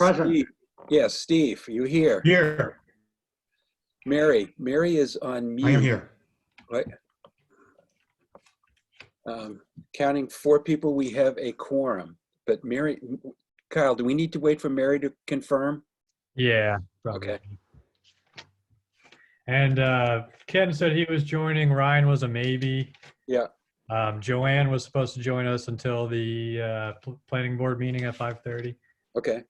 Present. Steve. Yes, Steve, you here? Here. Mary is on mute. I am here. Right. Counting 4 people, we have a quorum. But Mary, Kyle, do we need to wait for Mary to confirm? Yeah, probably. Okay. And Ken said he was joining. Ryan was a maybe. Yeah. Joanne was supposed to join us until the planning board meeting at 5:30. Okay.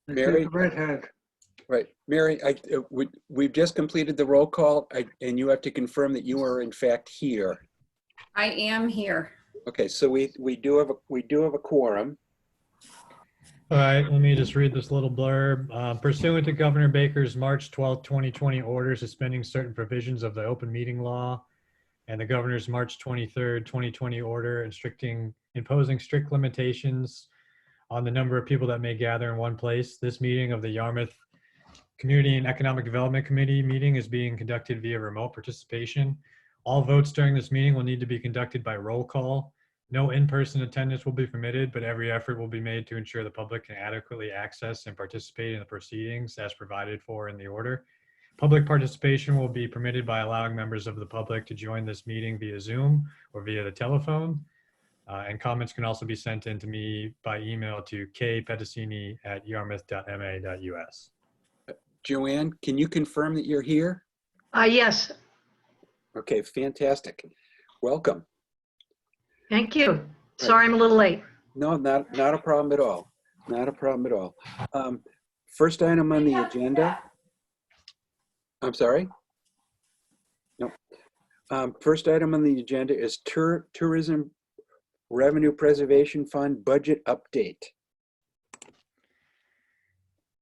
Mary, Redhead. right. Mary, we've just completed the roll call, and you have to confirm that you are in fact here. I am here. Okay, so we do have a quorum. All right, let me just read this little blurb. Pursuant to Governor Baker's March 12, 2020 order suspending certain provisions of the open meeting law and the governor's March 23rd, 2020 order imposing strict limitations on the number of people that may gather in one place, this meeting of the Yarmouth Community and Economic Development Committee meeting is being conducted via remote participation. All votes during this meeting will need to be conducted by roll call. No in-person attendance will be permitted, but every effort will be made to ensure the public can adequately access and participate in the proceedings as provided for in the order. Public participation will be permitted by allowing members of the public to join this meeting via Zoom or via the telephone. And comments can also be sent in to me by email to kpetticini@yarmouth.ma.us. Joanne, can you confirm that you're here? Yes, Okay, fantastic. Welcome. thank you. Sorry I'm a little late. No, not a problem at all. Not a problem at all. First item on the agenda. I'm sorry? No. First item on the agenda is Tourism Revenue Preservation Fund budget update.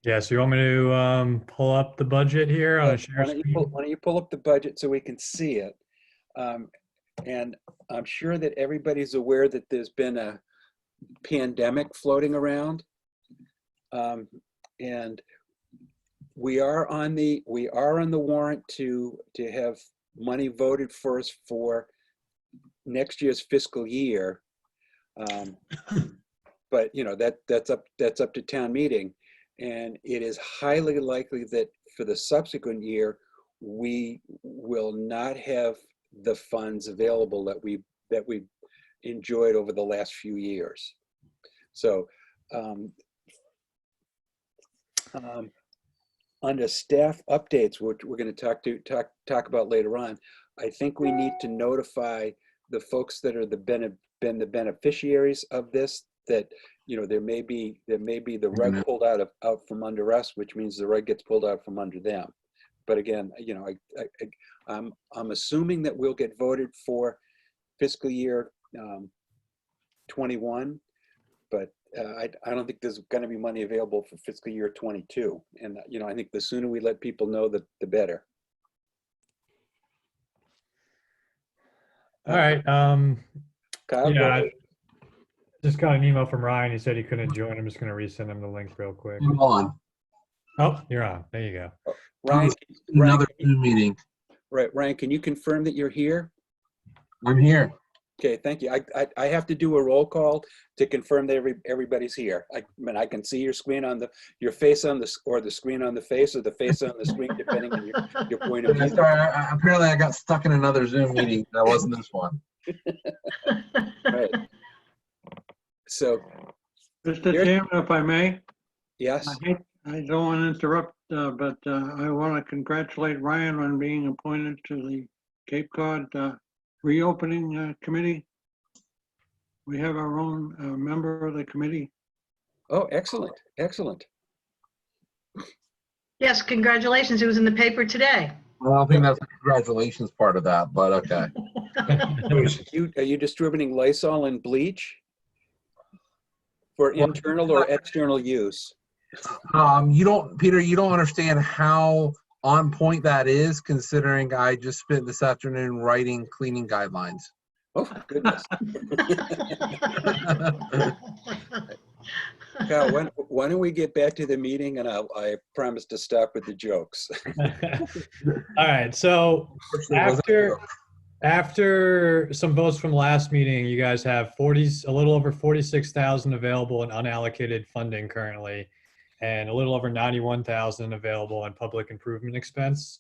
Yeah, so you want me to pull up the budget here on a share screen? Why don't you pull up the budget so we can see it? And I'm sure that everybody's aware that there's been a pandemic floating around. And we are on the warrant to have money voted for us for next year's fiscal year. But you know, that's up to town meeting. And it is highly likely that for the subsequent year, we will not have the funds available that we enjoyed over the last few years. So under staff updates, which we're going to talk about later on, I think we need to notify the folks that are been the beneficiaries of this, that you know there may be the rug pulled out from under us, which means the rug gets pulled out from under them. But again, you know, I'm assuming that we'll get voted for fiscal year 21, but I don't think there's going to be money available for fiscal year 22. And you know, I think the sooner we let people know, the better. All right. Kyle, Yeah, I just got an email from Ryan. He said he couldn't join. I'm just going to resend him the link real quick. I'm on. Oh, you're on. There you go. Ryan, Another Zoom meeting. right, Ryan, can you confirm that you're here? I'm here. Okay, thank you. I have to do a roll call to confirm that everybody's here. I mean, I can see your screen on your face on the screen on the face, or the face on the screen, depending on your point of view. Sorry, apparently I got stuck in another Zoom meeting. That wasn't this one. Right. So, Mr. Here- Chairman, if I may, yes, I don't want to interrupt, but I want to congratulate Ryan on being appointed to the Cape Cod Reopening Committee. We have our own member of the committee. oh, excellent, excellent. Yes, congratulations. It was in the paper today. Well, I don't think that's the congratulations part of that, but okay. Are you distributing Lysol and bleach for internal or external use? Peter, you don't understand how on point that is, considering I just spent this afternoon writing cleaning guidelines. Oh, goodness. Kyle, why don't we get back to the meeting, and I promise to stop with the jokes. All right. So After some votes from last meeting, you guys have a little over 46,000 available in unallocated funding currently, and a little over 91,000 available in public improvement expense.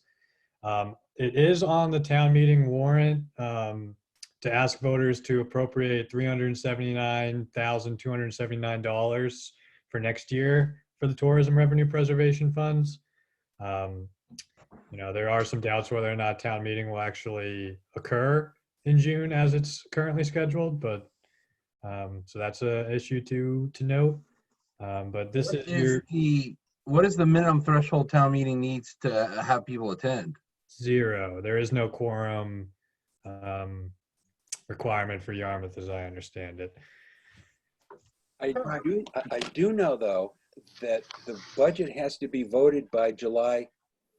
It is on the town meeting warrant to ask voters to appropriate $379,279 for next year for the tourism revenue preservation funds. There are some doubts whether or not town meeting will actually occur in June as it's currently scheduled, but so that's an issue to note. But this is your What is the minimum threshold town meeting needs to have people attend? 0. There is no quorum requirement for Yarmouth, as I understand it. I do know, though, that the budget has to be voted by July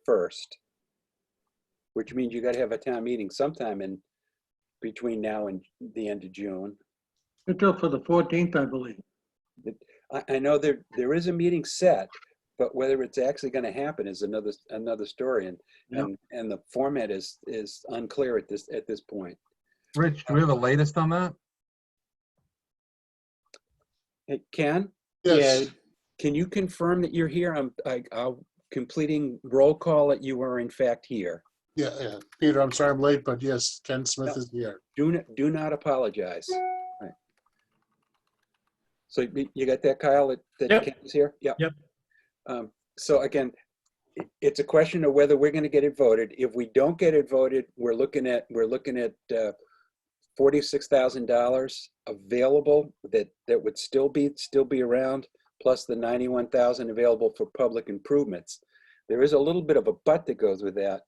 1st, which means you got to have a town meeting sometime in between now and the end of June. Until for the 14th, I believe. I know there is a meeting set, but whether it's actually going to happen is another story, and the format is unclear at this point. Rich, do we have the latest on that? Hey, Ken? Yes. Yeah. Can you confirm that you're here? I'll completing roll call that you are in fact here. Yeah. Peter, I'm sorry I'm late, but yes, Ken Smith is here. Do not apologize. Right. So you got that, Kyle, that Yep. Ken is here? Yep. Yep. So again, it's a question of whether we're going to get it voted. If we don't get it voted, we're looking at $46,000 available that would still be around, plus the 91,000 available for public improvements. There is a little bit of a but that goes with that.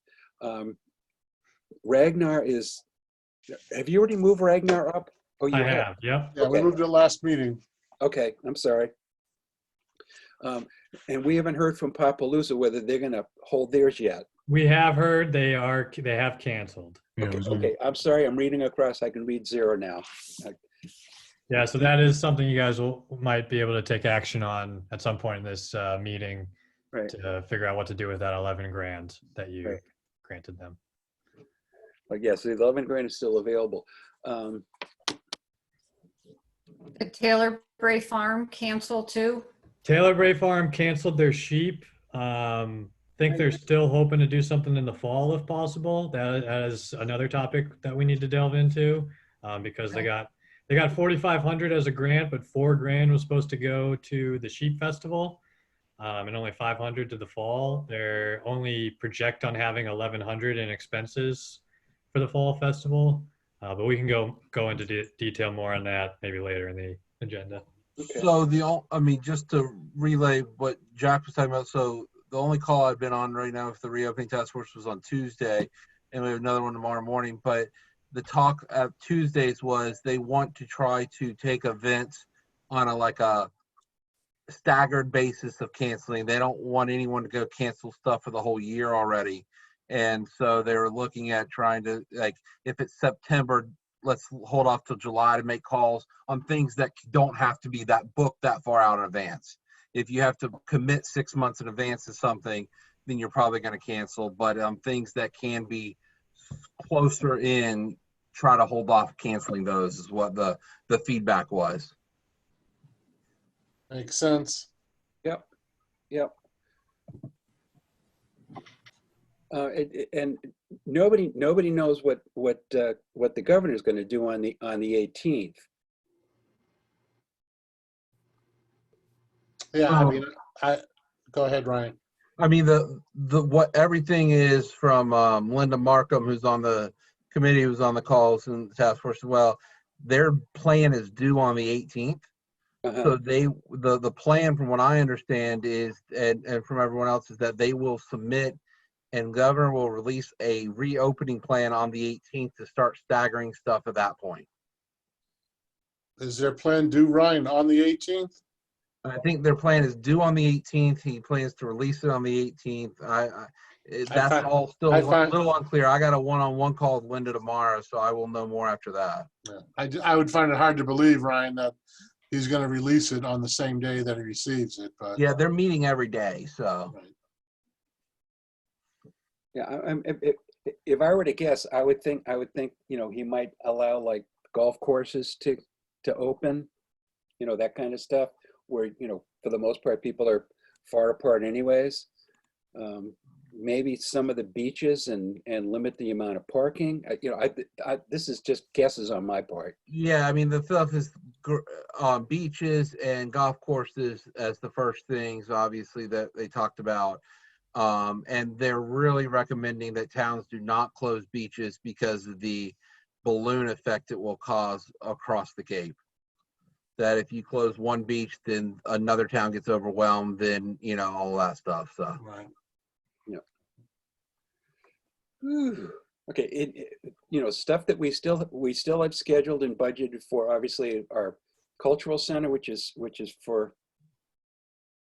Ragnar is. Have you already moved Ragnar up? Oh, you I have. Yep. Yeah, we Okay. moved it last meeting. Okay, I'm sorry. And we haven't heard from Papaloosa whether they're going to hold theirs yet. We have heard they have canceled. Okay, I'm sorry, I'm reading across. I can read 0 now. Yeah, so that is something you guys might be able to take action on at some point in this meeting, Right. to figure out what to do with that 11 grand that you Right. granted them. But yes, the 11 grand is still available. The Taylor Bray Farm canceled too. Taylor Bray Farm canceled their sheep. Think they're still hoping to do something in the fall if possible. That is another topic that we need to delve into, because they got 4,500 as a grant, but $4 grand was supposed to go to the sheep festival, and only 500 to the fall. They're only project on having 1,100 in expenses for the fall festival, but we can go into detail more on that maybe later in the agenda. Okay. So just to relay what Jack was talking about. So the only call I've been on right now for the reopening task force was on Tuesday, and we have another one tomorrow morning. But the talk at Tuesdays was they want to try to take events on a staggered basis of canceling. They don't want anyone to go cancel stuff for the whole year already. And so they were looking at trying to, if it's September, let's hold off till July to make calls on things that don't have to be that booked that far out in advance. If you have to commit 6 months in advance to something, then you're probably going to cancel. But things that can be closer in, try to hold off canceling those is what the feedback was. Makes sense. Yep. And nobody knows what the governor is going to do on the 18th. Yeah, go ahead, Ryan. I mean, what everything is from Linda Markham, who's on the committee, who's on the calls and the task force as well. Their plan is due on the 18th. So the plan, from what I understand, is and from everyone else, is that they will submit, and governor will release a reopening plan on the 18th to start staggering stuff at that point. Is their plan due, Ryan, on the 18th? I think their plan is due on the 18th. He plans to release it on the 18th. That's all still a little unclear. I got a one-on-one call with Linda tomorrow, so I will know more after that. Yeah. I would find it hard to believe, Ryan, that he's going to release it on the same day that he receives it. But yeah, they're meeting every day, so. right. Yeah, if I were to guess, I would think, you know, he might allow like golf courses to open, you know, that kind of stuff where, you know, for the most part, people are far apart anyways. Maybe some of the beaches and limit the amount of parking. You know, this is just guesses on my part. Yeah, I mean, the stuff is beaches and golf courses as the first things, obviously, that they talked about. And they're really recommending that towns do not close beaches because of the balloon effect it will cause across the Cape. That if you close one beach, then another town gets overwhelmed, then, you know, all that stuff. So, Right. Whew. Okay, you know, stuff that we still have scheduled and budgeted for, obviously our cultural center, which is for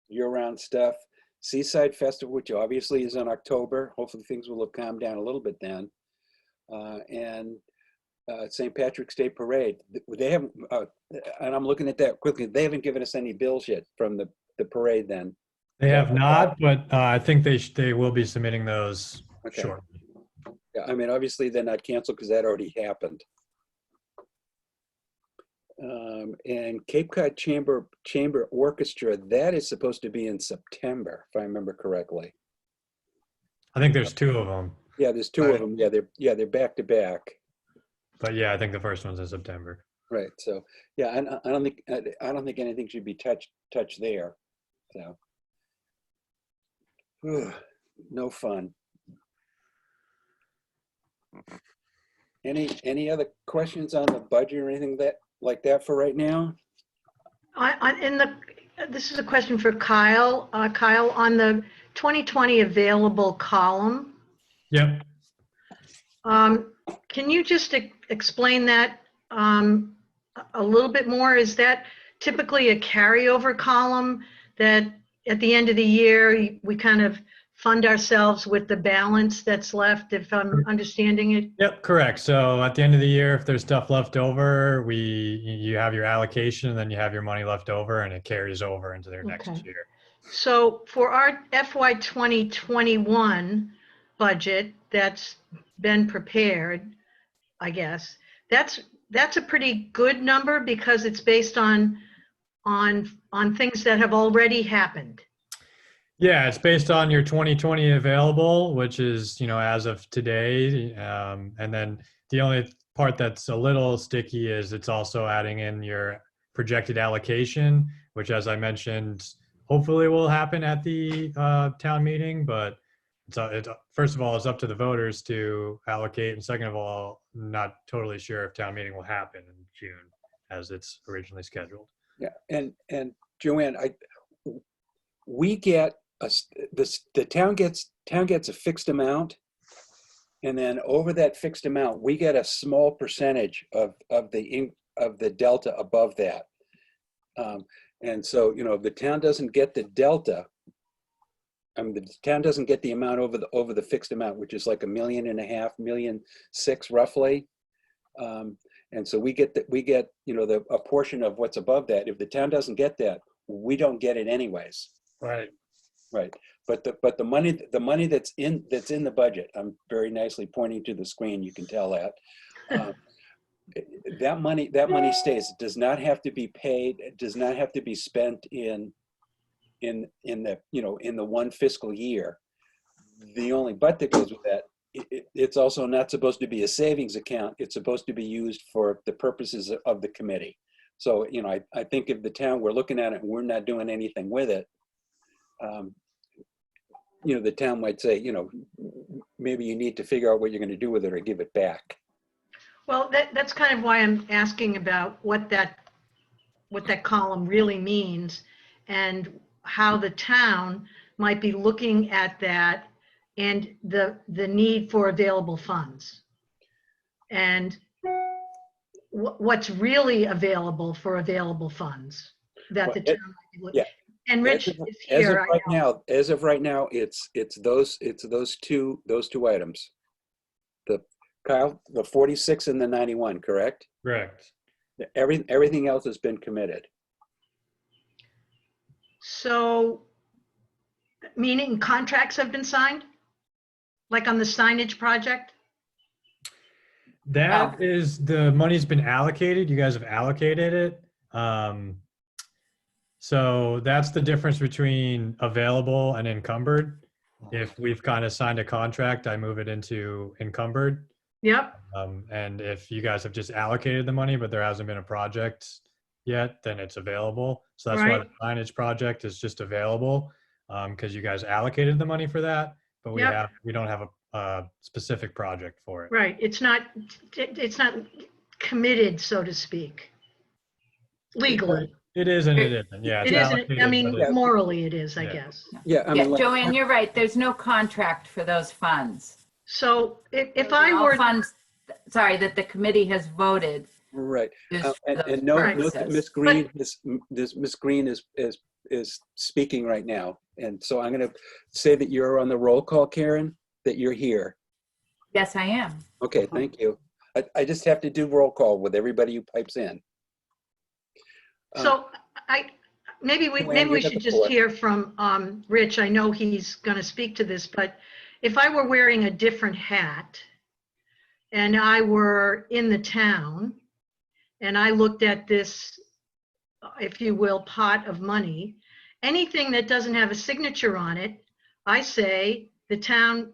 year-round stuff. Seaside Festival, which obviously is in October. Hopefully things will have calmed down a little bit then. And St. Patrick's Day Parade. They haven't, and I'm looking at that quickly, they haven't given us any bills yet from the parade then. They have not, but I think they will be submitting those Okay. shortly. Yeah, I mean, obviously they're not canceled because that already happened. And Cape Cod Chamber Orchestra, that is supposed to be in September, if I remember correctly. I think there's two of them, Yeah, there's two of them. Yeah, they're back to back. but yeah, I think the first one's in September. Right. So yeah, I don't think anything should be touched there. So no fun. Any other questions on the budget or anything like that for right now? This is a question for Kyle. Kyle, on the 2020 available column, Yep. can you just explain that a little bit more? Is that typically a carryover column that at the end of the year, we kind of fund ourselves with the balance that's left, if I'm understanding it? Yep, correct. So at the end of the year, if there's stuff left over, you have your allocation, and then you have your money left over, and it carries over into their next Okay. year. So for our FY 2021 budget that's been prepared, I guess, that's a pretty good number because it's based on things that have already happened. Yeah, it's based on your 2020 available, which is, you know, as of today. And then the only part that's a little sticky is it's also adding in your projected allocation, which, as I mentioned, hopefully will happen at the town meeting. But first of all, it's up to the voters to allocate. And second of all, not totally sure if town meeting will happen in June as it's originally scheduled. Yeah, and Joanne, we get the town gets a fixed amount, and then over that fixed amount, we get a small percentage of the delta above that. And so, you know, if the town doesn't get the delta, the town doesn't get the amount over the fixed amount, which is like $1.5 million, $1.6 million roughly. And so we get you know, a portion of what's above that. If the town doesn't get that, we don't get it anyways. Right. Right. But the money that's in the budget, I'm very nicely pointing to the screen. You can tell that. That money stays. It does not have to be paid. It does not have to be spent in the, you know, in the one fiscal year. The only but that goes with that, it's also not supposed to be a savings account. It's supposed to be used for the purposes of the committee. So, you know, I think if the town, we're looking at it and we're not doing anything with it, you know, the town might say, you know, maybe you need to figure out what you're going to do with it or give it back. Well, that's kind of why I'm asking about what that column really means and how the town might be looking at that and the need for available funds and what's really available for available funds that the town might be looking. Yeah. And Rich is here. As of right now, it's those two items. Kyle, the 46 and the 91, correct? Correct. Everything else has been committed. So, meaning contracts have been signed? Like on the signage project? That is, the money's been allocated. You guys have allocated it. So that's the difference between available and encumbered. If we've kind of signed a contract, I move it into encumbered. Yep, And if you guys have just allocated the money, but there hasn't been a project yet, then it's available. So that's why Right. the signage project is just available, because you guys allocated the money for that, but Yep. we don't have a specific project for it. right. It's not committed, so to speak, legally. It is and it isn't. Yeah, it's It isn't, allocated. I but mean, it's- morally it is, I Yeah. guess. Yeah, I Yeah, mean, like, Joanne, you're right. There's no contract for those funds. So if Those I are all were, funds, sorry, that the committee has voted. right. is for And those note that purposes. Ms. Green Ms. Green is speaking right now. And so I'm going to say that you're on the roll call, Karen, that you're here. Yes, I am. Okay, thank you. I just have to do roll call with everybody who pipes in. so maybe Joanne, you we have should the just floor. hear from Rich. I know he's going to speak to this, but if I were wearing a different hat and I were in the town and I looked at this, if you will, pot of money, anything that doesn't have a signature on it, I say the town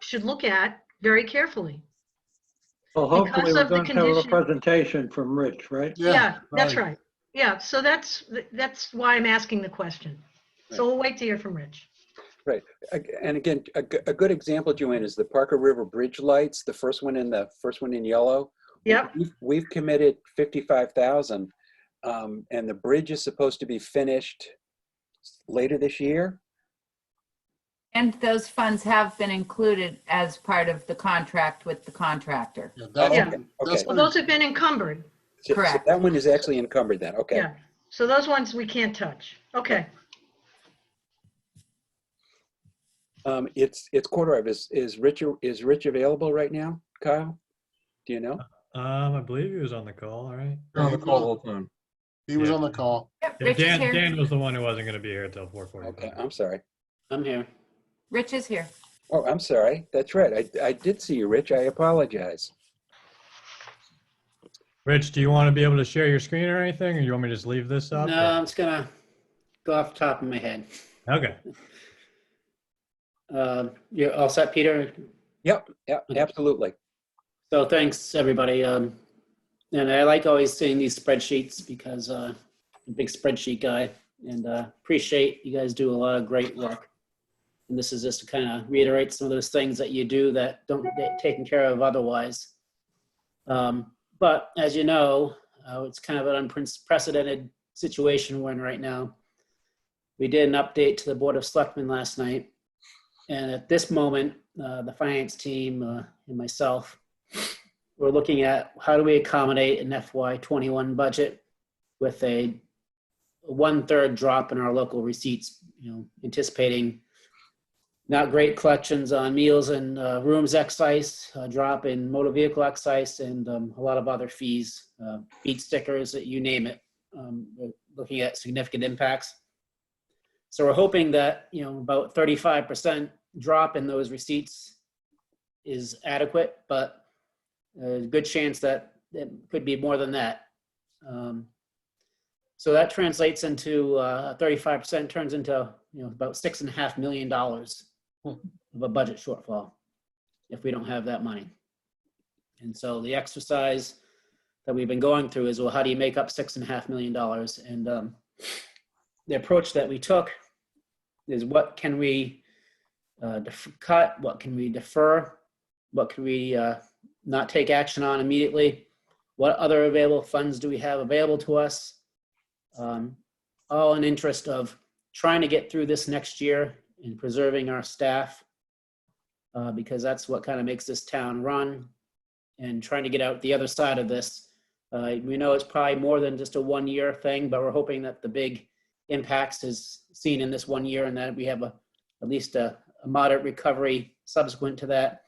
should look at very carefully. Well, hopefully Because we're of the going to have a condition- presentation from Rich, right? Yeah, that's right. Yeah, so that's why I'm asking the question. So we'll wait to hear from Rich. Right. And again, a good example, Joanne, is the Parker River Bridge lights, the first one in yellow. Yep. We've committed 55,000, and the bridge is supposed to be finished later this year. And those funds have been included as part of the contract with the contractor. Yeah, Oh, that's, Yeah. okay. that's Well, those have been encumbered. So Correct. that one is actually encumbered then. Okay. Yeah. So those ones we can't touch. Okay. It's quarter of. Is Rich available right now, Kyle? Do you know? I believe he was on the call, all right? On the call the whole time. he was Yeah. on the call. Yep, Yeah, Rich is here. Dan was the one who wasn't going to be here until 4:45. Okay, I'm sorry. I'm here. Rich is here. Oh, I'm sorry. That's right. I did see you, Rich. I apologize. Rich, do you want to be able to share your screen or anything, or you want me to just leave this up? No, I'm just gonna go off the top of my head. Okay. You're all set, Peter? Yep, absolutely. So thanks, everybody. And I like always seeing these spreadsheets because I'm a big spreadsheet guy, and appreciate you guys do a lot of great work. And this is just to kind of reiterate some of those things that you do that don't get taken care of otherwise. But as you know, it's kind of an unprecedented situation we're in right now. We did an update to the Board of Selectmen last night. And at this moment, the finance team and myself, we're looking at how do we accommodate an FY21 budget with a 1/3 drop in our local receipts, anticipating not great collections on meals and rooms excise, a drop in motor vehicle excise, and a lot of other fees, beat stickers, you name it. We're looking at significant impacts. So we're hoping that, about 35% drop in those receipts is adequate, but there's a good chance that it could be more than that. So that translates into 35% turns into, about $6.5 million of a budget shortfall if we don't have that money. And so the exercise that we've been going through is, well, how do you make up $6.5 million? And the approach that we took is what can we cut, what can we defer, what can we not take action on immediately, what other available funds do we have available to us, all in interest of trying to get through this next year and preserving our staff, because that's what kind of makes this town run, and trying to get out the other side of this. We know it's probably more than just a 1-year thing, but we're hoping that the big impacts is seen in this 1 year and that we have at least a moderate recovery subsequent to that.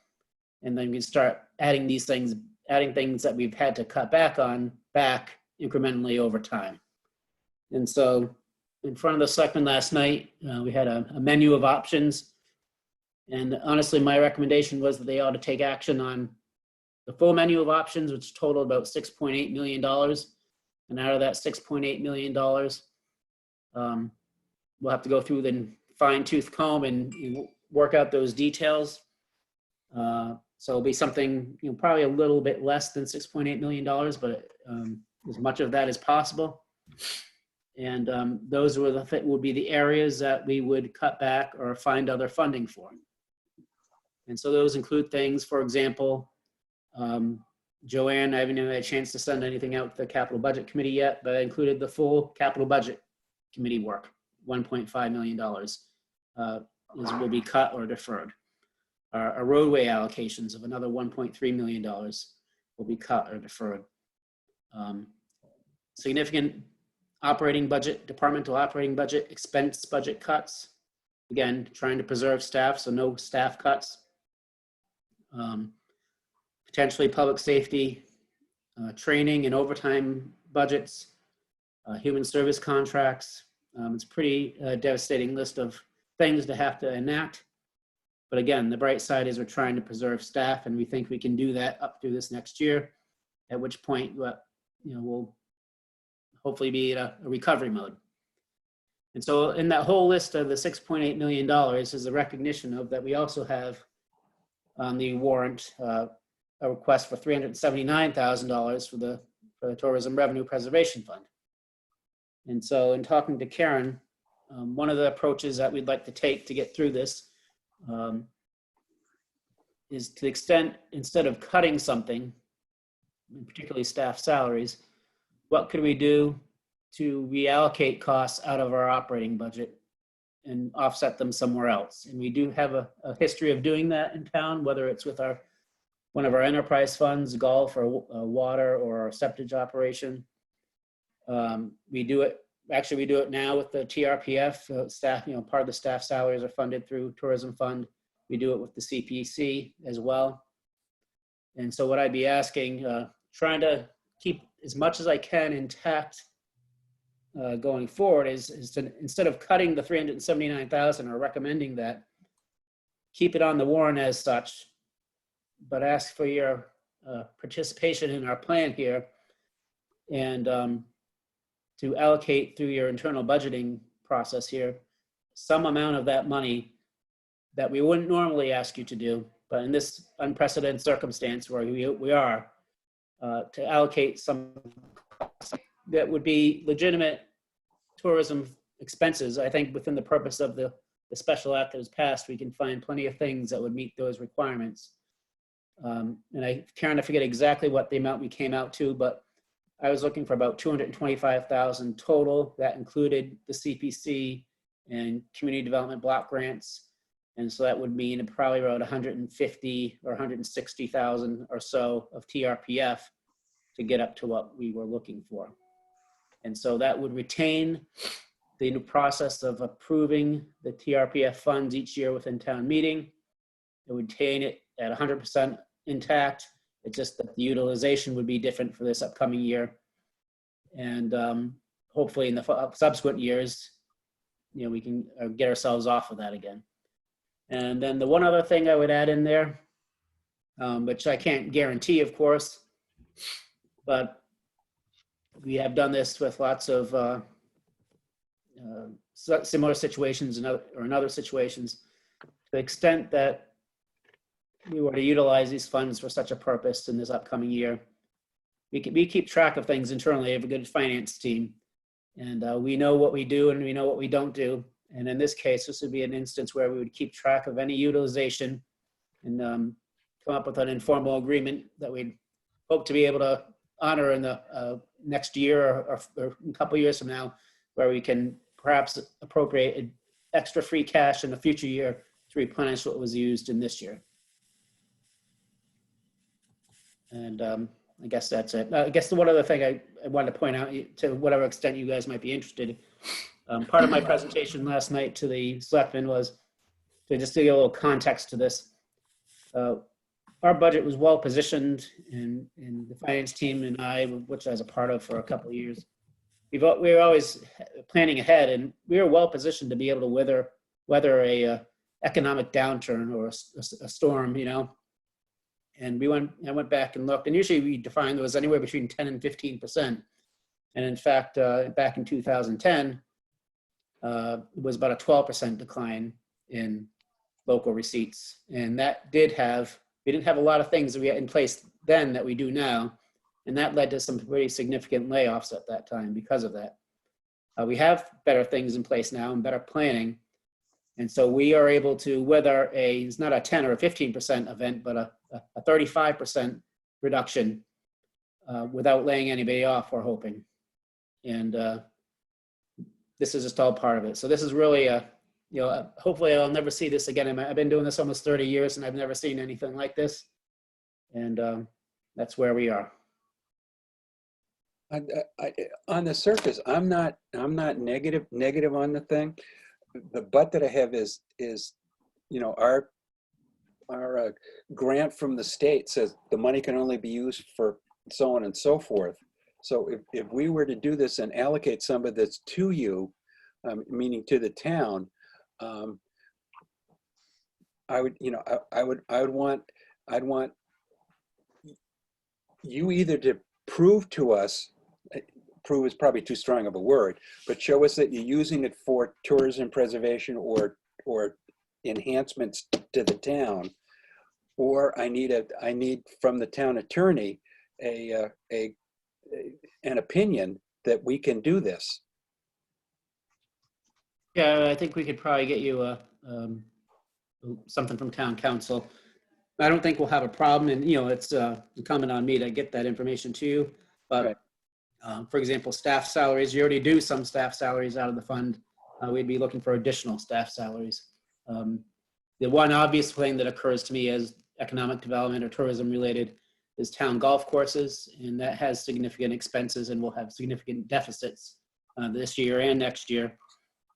And then we start adding things that we've had to cut back on back incrementally over time. And so in front of the selectmen last night, we had a menu of options. And honestly, my recommendation was that they ought to take action on the full menu of options, which totaled about $6.8 million. And out of that $6.8 million, we'll have to go through the fine tooth comb and work out those details. So it'll be something, probably a little bit less than $6.8 million, but as much of that as possible. And those would be the areas that we would cut back or find other funding for. And so those include things, for example, Joanne, I haven't even had a chance to send anything out to the capital budget committee yet, but I included the full capital budget committee work, $1.5 million will be cut or deferred. Our roadway allocations of another $1.3 million will be cut or deferred. Significant operating budget, departmental operating budget, expense budget cuts. Again, trying to preserve staff, so no staff cuts. Potentially public safety, training and overtime budgets, human service contracts. It's a pretty devastating list of things to have to enact. But again, the bright side is we're trying to preserve staff, and we think we can do that up through this next year, at which point we'll hopefully be in a recovery mode. And so in that whole list of the $6.8 million is a recognition of that we also have on the warrant a request for $379,000 for the Tourism Revenue Preservation Fund. And so in talking to Karen, one of the approaches that we'd like to take to get through this is, to the extent, instead of cutting something, particularly staff salaries, what could we do to reallocate costs out of our operating budget and offset them somewhere else? And we do have a history of doing that in town, whether it's with one of our enterprise funds, golf or water or our septage operation. We do it now with the TRPF staff. Part of the staff salaries are funded through Tourism Fund. We do it with the CPC as well. And so what I'd be asking, trying to keep as much as I can intact going forward is to, instead of cutting the $379,000 or recommending that, keep it on the warrant as such, but ask for your participation in our plan here, and to allocate through your internal budgeting process here some amount of that money that we wouldn't normally ask you to do, but in this unprecedented circumstance where we are, to allocate some that would be legitimate tourism expenses. I think within the purpose of the special act that was passed, we can find plenty of things that would meet those requirements. And I kind of forget exactly what the amount we came out to, but I was looking for about $225,000 total. That included the CPC and community development block grants. And so that would mean probably around $150,000 or $160,000 or so of TRPF to get up to what we were looking for. And so that would retain the new process of approving the TRPF funds each year within town meeting. It would retain it at 100% intact. It's just that the utilization would be different for this upcoming year. And hopefully in the subsequent years, we can get ourselves off of that again. And then the one other thing I would add in there, which I can't guarantee, of course, but we have done this with lots of similar situations or in other situations, to the extent that we were to utilize these funds for such a purpose in this upcoming year. We keep track of things internally. We have a good finance team, and we know what we do and we know what we don't do. And in this case, this would be an instance where we would keep track of any utilization and come up with an informal agreement that we'd hope to be able to honor in the next year or a couple of years from now, where we can perhaps appropriate extra free cash in the future year to replenish what was used in this year. And I guess that's it. I guess the one other thing I wanted to point out, to whatever extent you guys might be interested, part of my presentation last night to the selectmen was to just give you a little context to this. Our budget was well positioned, and the finance team and I, which I was a part of for a couple of years, we were always planning ahead, and we were well positioned to be able to weather a economic downturn or a storm, you know. And I went back and looked, and usually we define those anywhere between 10 and 15%. And in fact, back in 2010, it was about a 12% decline in local receipts. And that we didn't have a lot of things that we had in place then that we do now. And that led to some pretty significant layoffs at that time because of that. We have better things in place now and better planning. And so we are able to weather it's not a 10 or a 15% event, but a 35% reduction without laying anybody off, we're hoping. And this is just all part of it. So this is really hopefully I'll never see this again. I've been doing this almost 30 years and I've never seen anything like this. And that's where we are. On the surface, I'm not negative on the thing. The but that I have is our grant from the state says the money can only be used for so on and so forth. So if we were to do this and allocate some of this to you, meaning to the town, I'd want you either to prove to us, prove is probably too strong of a word, but show us that you're using it for tourism preservation or enhancements to the town, or I need from the town attorney an opinion that we can do this. Yeah, I think we could probably get you something from town council. I don't think we'll have a problem, and it's incumbent on me to get that information to you. But right. For example, staff salaries, you already do some staff salaries out of the fund. We'd be looking for additional staff salaries. The one obvious thing that occurs to me as economic development or tourism related is town golf courses, and that has significant expenses and will have significant deficits this year and next year.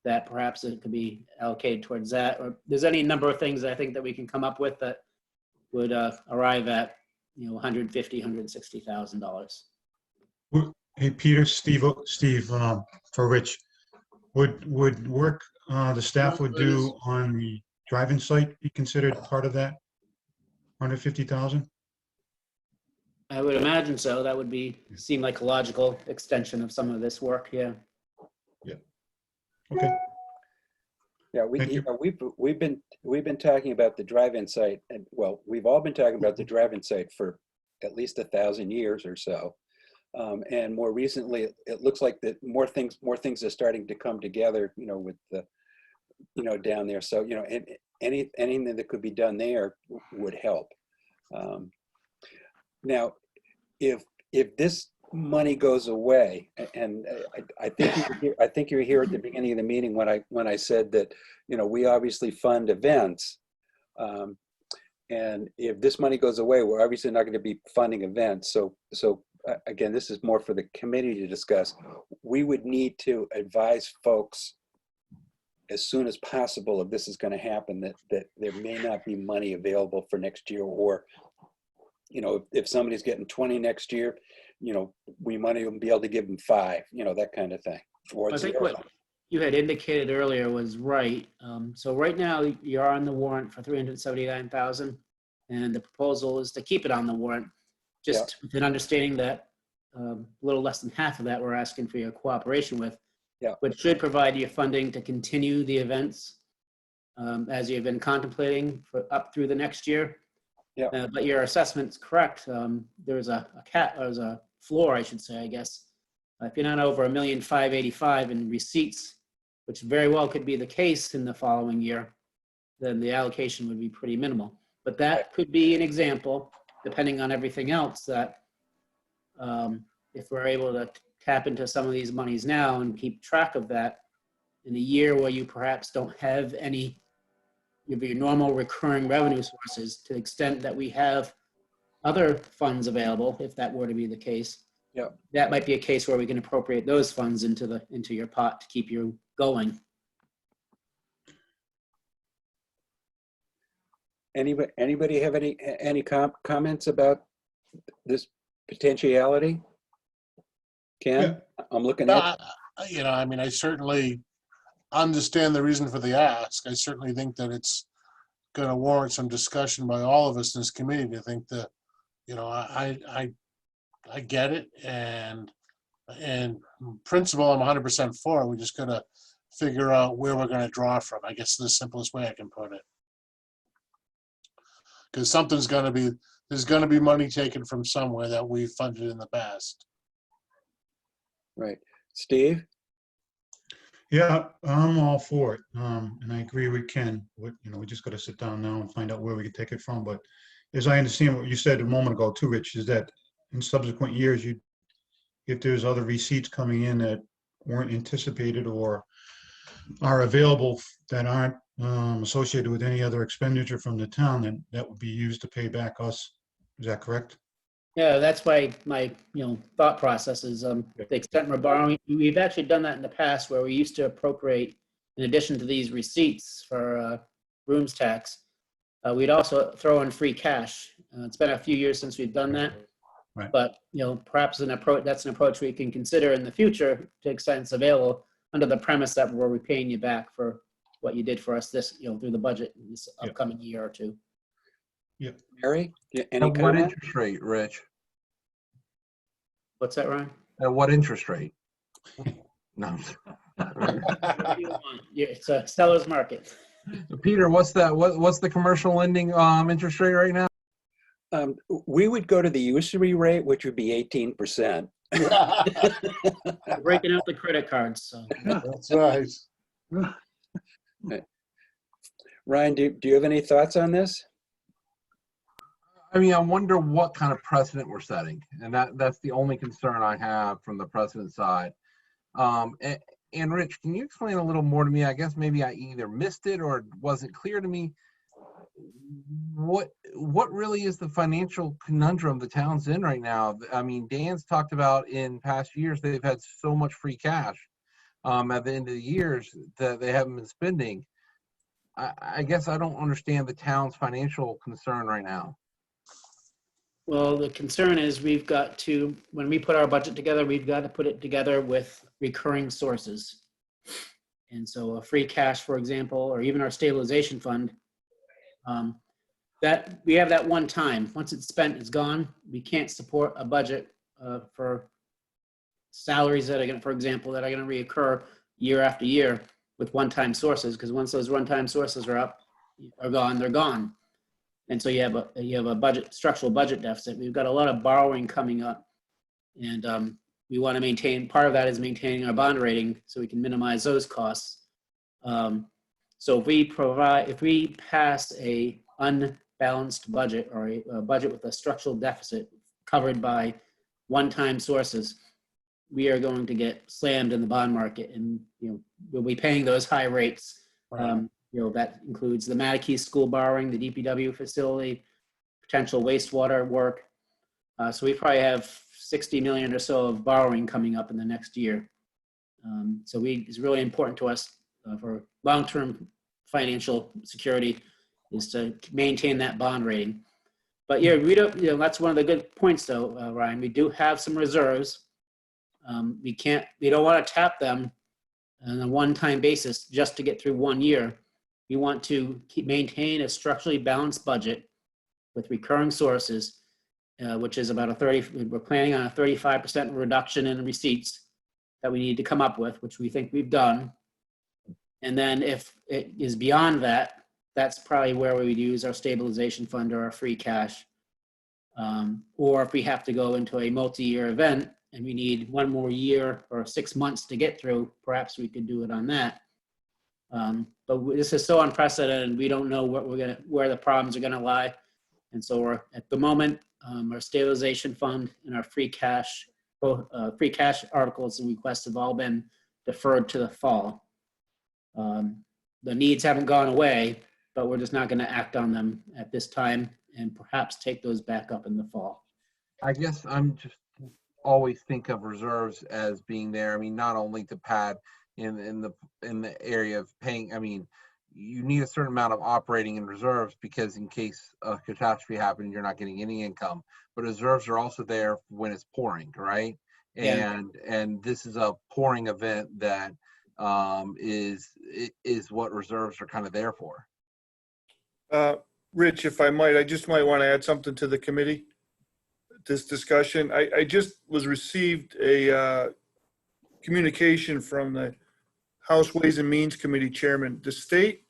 That perhaps it could be allocated towards that, or there's any number of things I think that we can come up with that would arrive at $150,000, $160,000. Hey, Peter, Steve, for Rich, would work the staff would do on the drive-in site be considered part of that 150,000? I would imagine so. That would seem like a logical extension of some of this work. Yeah. Yeah. Okay. Yeah, we've been talking about the drive-in site, and well, we've all been talking about the drive-in site for at least 1,000 years or so. And more recently, it looks like that more things are starting to come together, with the, down there. So, anything that could be done there would help. Now, if this money goes away, and I think you were here at the beginning of the meeting when I said that, we obviously fund events. And if this money goes away, we're obviously not going to be funding events. So again, this is more for the committee to discuss. We would need to advise folks as soon as possible if this is going to happen, that there may not be money available for next year, or, if somebody's getting 20 next year, we might even be able to give them 5, that kind of thing. Or I think what you had indicated earlier was right. So right now you're on the warrant for $379,000, and the proposal is to keep it on the warrant, just with an understanding that a little less than half of that we're asking for your cooperation with, which should provide you funding to continue the events as you've been contemplating for up through the next year. Yeah. But your assessment's correct. There's a floor, I should say, I guess. If you're not over $1,585,000 in receipts, which very well could be the case in the following year, then the allocation would be pretty minimal. But that could be an example, depending on everything else, that if we're able to tap into some of these monies now and keep track of that in a year where you perhaps don't have any of your normal recurring revenue sources, to the extent that we have other funds available, if that were to be the case, that might be a case where we can appropriate those funds into your pot to keep you going. Anybody have any comments about this potentiality? Ken, I'm looking at. I certainly understand the reason for the ask. I certainly think that it's going to warrant some discussion by all of us in this committee to think that, I get it, and in principle, I'm 100% for it. We just got to figure out where we're going to draw from. I guess the simplest way I can put it. Because there's going to be money taken from somewhere that we funded in the past. Right. Steve? Yeah, I'm all for it. And I agree with Ken. We just got to sit down now and find out where we can take it from. But as I understand what you said a moment ago too, Rich, is that in subsequent years, if there's other receipts coming in that weren't anticipated or are available that aren't associated with any other expenditure from the town, then that would be used to pay back us. Is that correct? Yeah, that's why my thought process is the extent we're borrowing. We've actually done that in the past where we used to appropriate, in addition to these receipts for rooms tax, we'd also throw in free cash. It's been a few years since we've done that, Right. but perhaps that's an approach we can consider in the future to the extent it's available, under the premise that we're repaying you back for what you did for us this through the budget in this upcoming year or two. Yep. Mary, any At what comment? interest rate, Rich? What's that, Ryan? At what interest rate? No. Whatever you want. It's a seller's market. Peter, what's the commercial lending interest rate right now? We would go to the usury rate, which would be 18%. We're breaking out the credit cards. So. That's right. Ryan, do you have any thoughts on this? I mean, I wonder what kind of precedent we're setting, and that's the only concern I have from the precedent side. And Rich, can you explain a little more to me? I guess maybe I either missed it or it wasn't clear to me. What really is the financial conundrum the town's in right now? I mean, Dan's talked about in past years they've had so much free cash at the end of the years that they haven't been spending. I guess I don't understand the town's financial concern right now. Well, the concern is we've got to, when we put our budget together, we've got to put it together with recurring sources. And so a free cash, for example, or even our stabilization fund, that we have that one time. Once it's spent, it's gone. We can't support a budget for salaries that are going to, for example, that are going to reoccur year after year with one-time sources, because once those one-time sources are gone, they're gone. And so you have a structural budget deficit. We've got a lot of borrowing coming up, and we want to maintain. Part of that is maintaining our bond rating so we can minimize those costs. So if we pass a unbalanced budget or a budget with a structural deficit covered by one-time sources, we are going to get slammed in the bond market, and we'll be paying those high rates. Right. That includes the Mattakey School borrowing, the DPW facility, potential wastewater work. So we probably have 60 million or so of borrowing coming up in the next year. So it's really important to us for long-term financial security is to maintain that bond rating. But yeah, we don't. That's one of the good points, though, Ryan. We do have some reserves. We don't want to tap them on a one-time basis just to get through 1 year. We want to maintain a structurally balanced budget with recurring sources, which is about we're planning on a 35% reduction in receipts that we need to come up with, which we think we've done. And then if it is beyond that, that's probably where we would use our stabilization fund or our free cash. Or if we have to go into a multi-year event and we need 1 more year or 6 months to get through, perhaps we could do it on that. But this is so unprecedented, and we don't know where the problems are going to lie. And so we're at the moment, our stabilization fund and our free cash articles and requests have all been deferred to the fall. The needs haven't gone away, but we're just not going to act on them at this time, and perhaps take those back up in the fall. I guess I'm just always think of reserves as being there. I mean, not only to pad in the area of paying. I mean, you need a certain amount of operating in reserves because in case a catastrophe happens, you're not getting any income. But reserves are also there when it's pouring, right? Yeah. And this is a pouring event that is what reserves are kind of there for. Rich, if I might, I just might want to add something to the committee, this discussion. I just received a communication from the House Ways and Means Committee Chairman. The state,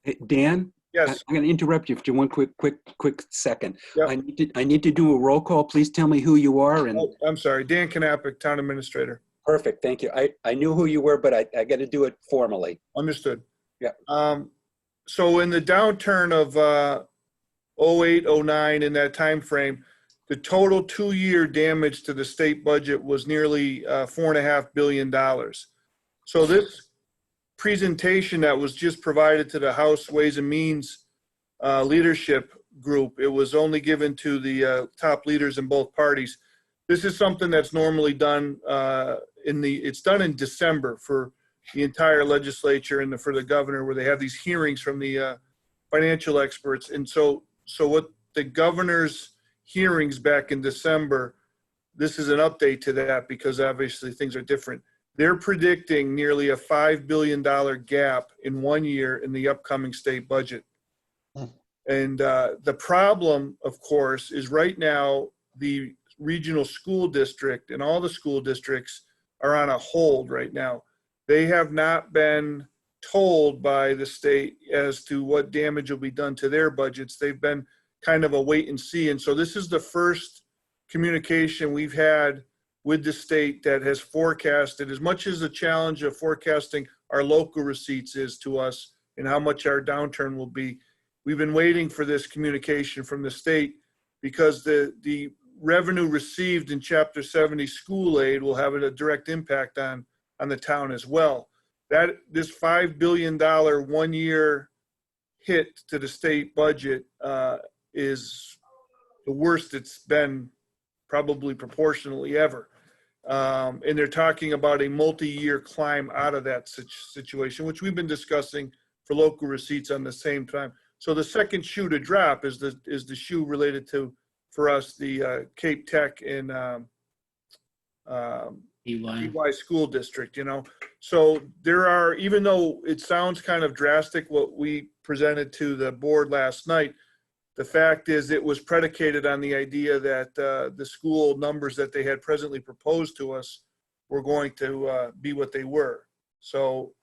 Hey, Dan? yes, I'm going to interrupt you for one quick second. Yep. I need to do a roll call. Please tell me who you are and. oh, I'm sorry, Dan Knappich, Town Administrator. Perfect, thank you. I knew who you were, but I got to do it formally. Understood. Yeah. So in the downturn of 08, 09, in that time frame, the total 2-year damage to the state budget was nearly $4.5 billion. So this presentation that was just provided to the House Ways and Means leadership group, it was only given to the top leaders in both parties. This is something that's normally done it's done in December for the entire legislature and for the governor, where they have these hearings from the financial experts. And so what the governor's hearings back in December, this is an update to that because obviously things are different. They're predicting nearly a $5 billion gap in 1 year in the upcoming state budget. And the problem, of course, is right now the regional school district and all the school districts are on a hold right now. They have not been told by the state as to what damage will be done to their budgets. They've been kind of a wait and see. And so this is the first communication we've had with the state that has forecasted, as much as the challenge of forecasting our local receipts is to us and how much our downturn will be. We've been waiting for this communication from the state because the revenue received in Chapter 70 school aid will have a direct impact on the town as well. That this $5 billion 1 year hit to the state budget is the worst it's been probably proportionally ever. And they're talking about a multi-year climb out of that situation, which we've been discussing for local receipts on the same time. So the second shoe to drop is the shoe related to, for us, the Cape Tech and EY school district, you know. So there are, even though it sounds kind of drastic what we presented to the board last night, the fact is it was predicated on the idea that the school numbers that they had presently proposed to us were going to be what they were. So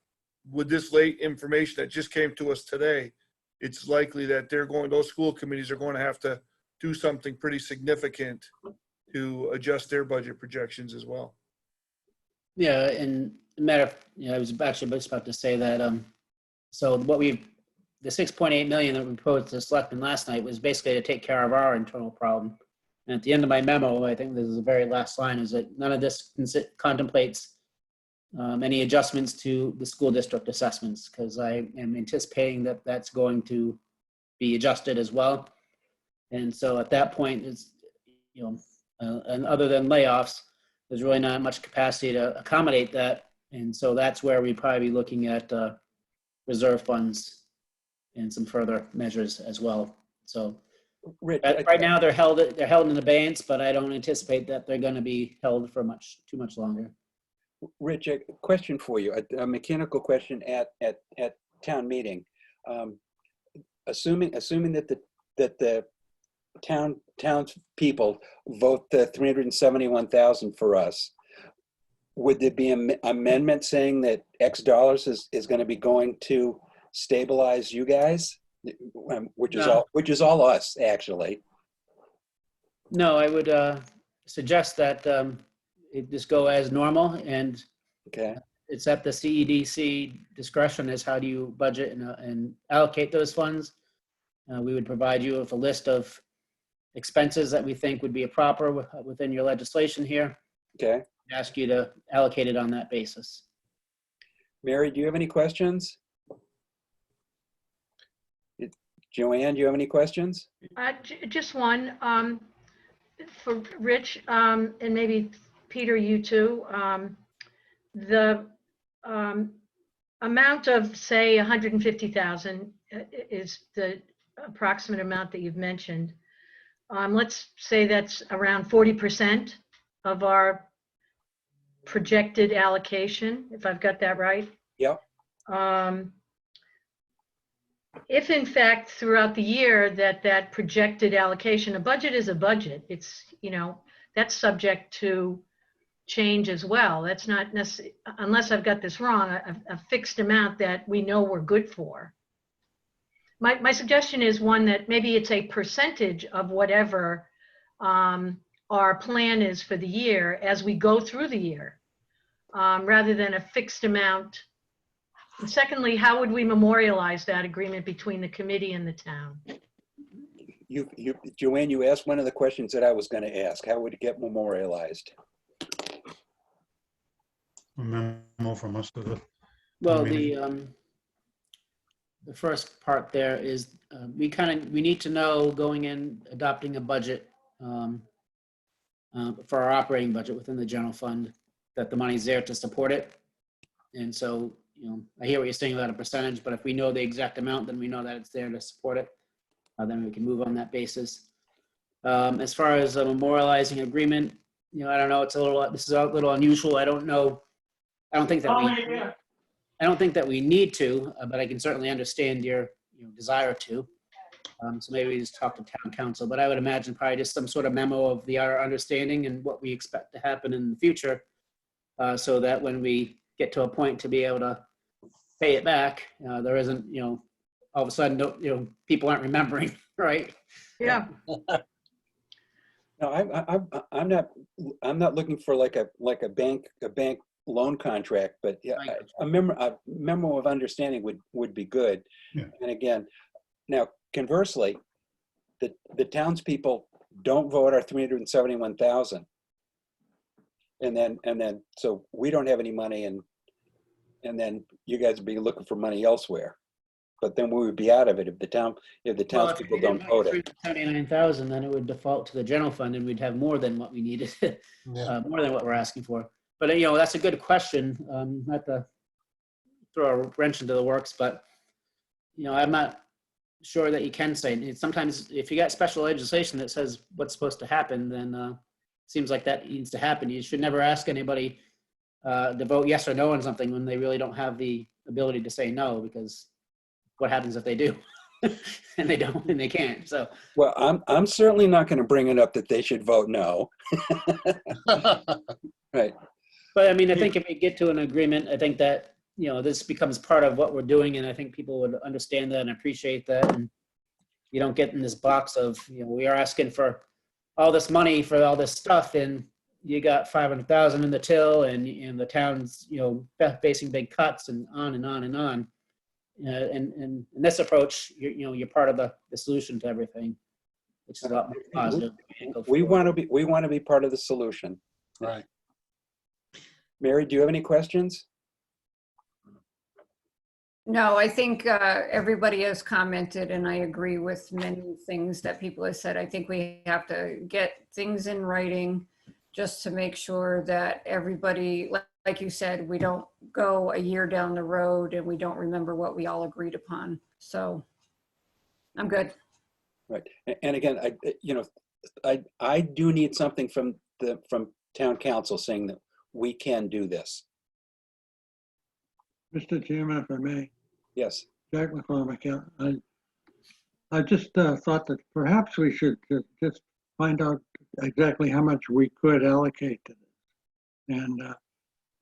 with this late information that just came to us today, it's likely that those school committees are going to have to do something pretty significant to adjust their budget projections as well. Yeah, and I was actually just about to say that. So the 6.8 million that we proposed to the selectmen last night was basically to take care of our internal problem. And at the end of my memo, I think this is the very last line, is that none of this contemplates any adjustments to the school district assessments, because I am anticipating that that's going to be adjusted as well. And so at that point, it's, and other than layoffs, there's really not much capacity to accommodate that. And so that's where we'd probably be looking at reserve funds and some further measures as well. So Rich, right now they're held in abeyance, but I don't anticipate that they're going to be held for too much longer. Rich, a question for you, a mechanical question at town meeting. Assuming that the townspeople vote the 371,000 for us, would there be an amendment saying that X dollars is going to be going to stabilize you guys, which is all us actually? No, I would suggest that it just go as normal, and Okay. it's at the CEDC discretion as how do you budget and allocate those funds. We would provide you with a list of expenses that we think would be proper within your legislation here. Okay. Ask you to allocate it on that basis. Mary, do you have any questions? Joanne, do you have any questions? Just one for Rich, and maybe Peter, you too. The amount of, say, 150,000 is the approximate amount that you've mentioned. Let's say that's around 40% of our projected allocation, if I've got that right. Yep. if in fact throughout the year that projected allocation, a budget is a budget. It's, that's subject to change as well. That's not necessarily, unless I've got this wrong, a fixed amount that we know we're good for. My suggestion is one that maybe it's a percentage of whatever our plan is for the year as we go through the year, rather than a fixed amount. And secondly, how would we memorialize that agreement between the committee and the town? Joanne, you asked one of the questions that I was going to ask. How would it get memorialized? A memo from us to the. Well, meeting. the first part there is we need to know going in, adopting a budget for our operating budget within the general fund, that the money's there to support it. And so, I hear what you're saying about a percentage, but if we know the exact amount, then we know that it's there to support it. Then we can move on that basis. As far as a memorializing agreement, I don't know. This is a little unusual. I don't know. I don't think that we need to, but I can certainly understand your desire to. So maybe we just talk to town council, but I would imagine probably just some sort of memo of our understanding and what we expect to happen in the future, so that when we get to a point to be able to pay it back, there isn't, all of a sudden, people aren't remembering, right? Yeah. No, I'm not looking for like a bank loan contract, but yeah, a memo of understanding would be good. Yeah. And again, now conversely, the townspeople don't vote our 371,000, and then so we don't have any money, and then you guys would be looking for money elsewhere. But then we would be out of it if the townspeople don't vote it. 79,000, then it would default to the general fund, and we'd have more than what we needed, more than what we're asking for. But that's a good question. Not to throw a wrench into the works, but I'm not sure that you can say. Sometimes if you got special legislation that says what's supposed to happen, then it seems like that needs to happen. You should never ask anybody to vote yes or no on something when they really don't have the ability to say no, because what happens if they do? And they don't, and they can't. So, well, I'm certainly not going to bring it up that they should vote no. Right. But I mean, I think if we get to an agreement, I think that this becomes part of what we're doing, and I think people would understand that and appreciate that. And you don't get in this box of we are asking for all this money for all this stuff, and you got 500,000 in the till, and the town's facing big cuts, and on and on and on. And in this approach, you're part of the solution to everything, which is a lot more positive. We want to be part of the solution. Right. Mary, do you have any questions? No, I think everybody has commented, and I agree with many things that people have said. I think we have to get things in writing just to make sure that everybody, like you said, we don't go a year down the road and we don't remember what we all agreed upon. So I'm good. Right. And again, I do need something from town council saying that we can do this. Mr. Chairman, if I may. Yes. Jack McCormick. I just thought that perhaps we should just find out exactly how much we could allocate to this.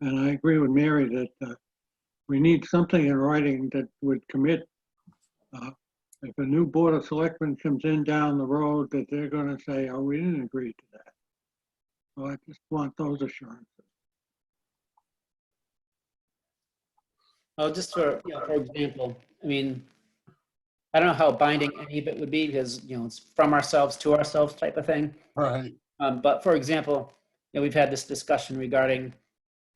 And I agree with Mary that we need something in writing that would commit. If a new board of selectmen comes in down the road, that they're going to say, "Oh, we didn't agree to that." So I just want those assurances. Oh, just for example, I mean, I don't know how binding any of it would be, because it's from ourselves to ourselves type of thing. Right. But for example, we've had this discussion regarding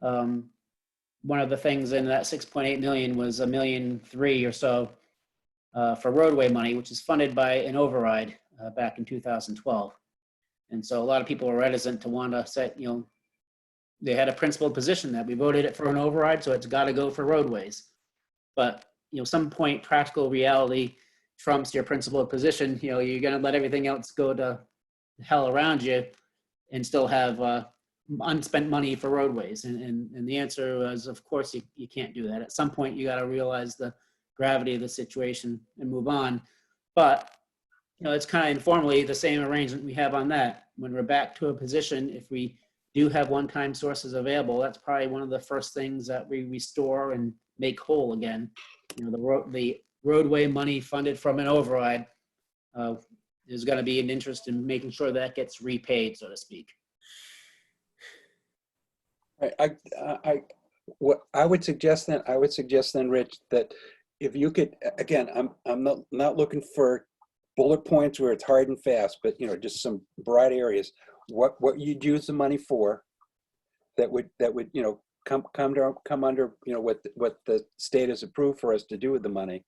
one of the things in that 6.8 million was $1.3 million or so for roadway money, which is funded by an override back in 2012. And so a lot of people were reticent to want to say, they had a principled position that we voted it for an override, so it's got to go for roadways. But some point practical reality trumps your principled position. You're going to let everything else go to hell around you and still have unspent money for roadways. And the answer was, of course, you can't do that. At some point, you got to realize the gravity of the situation and move on. But, it's kind of informally the same arrangement we have on that. When we're back to a position, if we do have one-time sources available, that's probably one of the first things that we restore and make whole again. The roadway money funded from an override, there's going to be an interest in making sure that gets repaid, so to speak. What I would suggest then, Rich, that if you could, again, I'm not looking for bullet points where it's hard and fast, but just some broad areas. What you'd use the money for, that would come under what the state has approved for us to do with the money,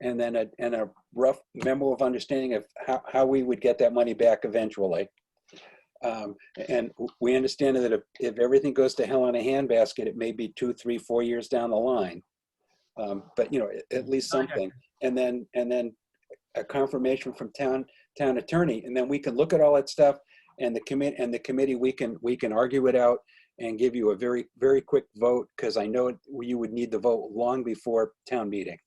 and then a rough memo of understanding of how we would get that money back eventually. And we understand that if everything goes to hell in a handbasket, it may be 2, 3, 4 years down the line. But at least something, and then a confirmation from town attorney, and then we can look at all that stuff, and the committee we can argue it out and give you a very, very quick vote, because I know you would need the vote long before town meeting.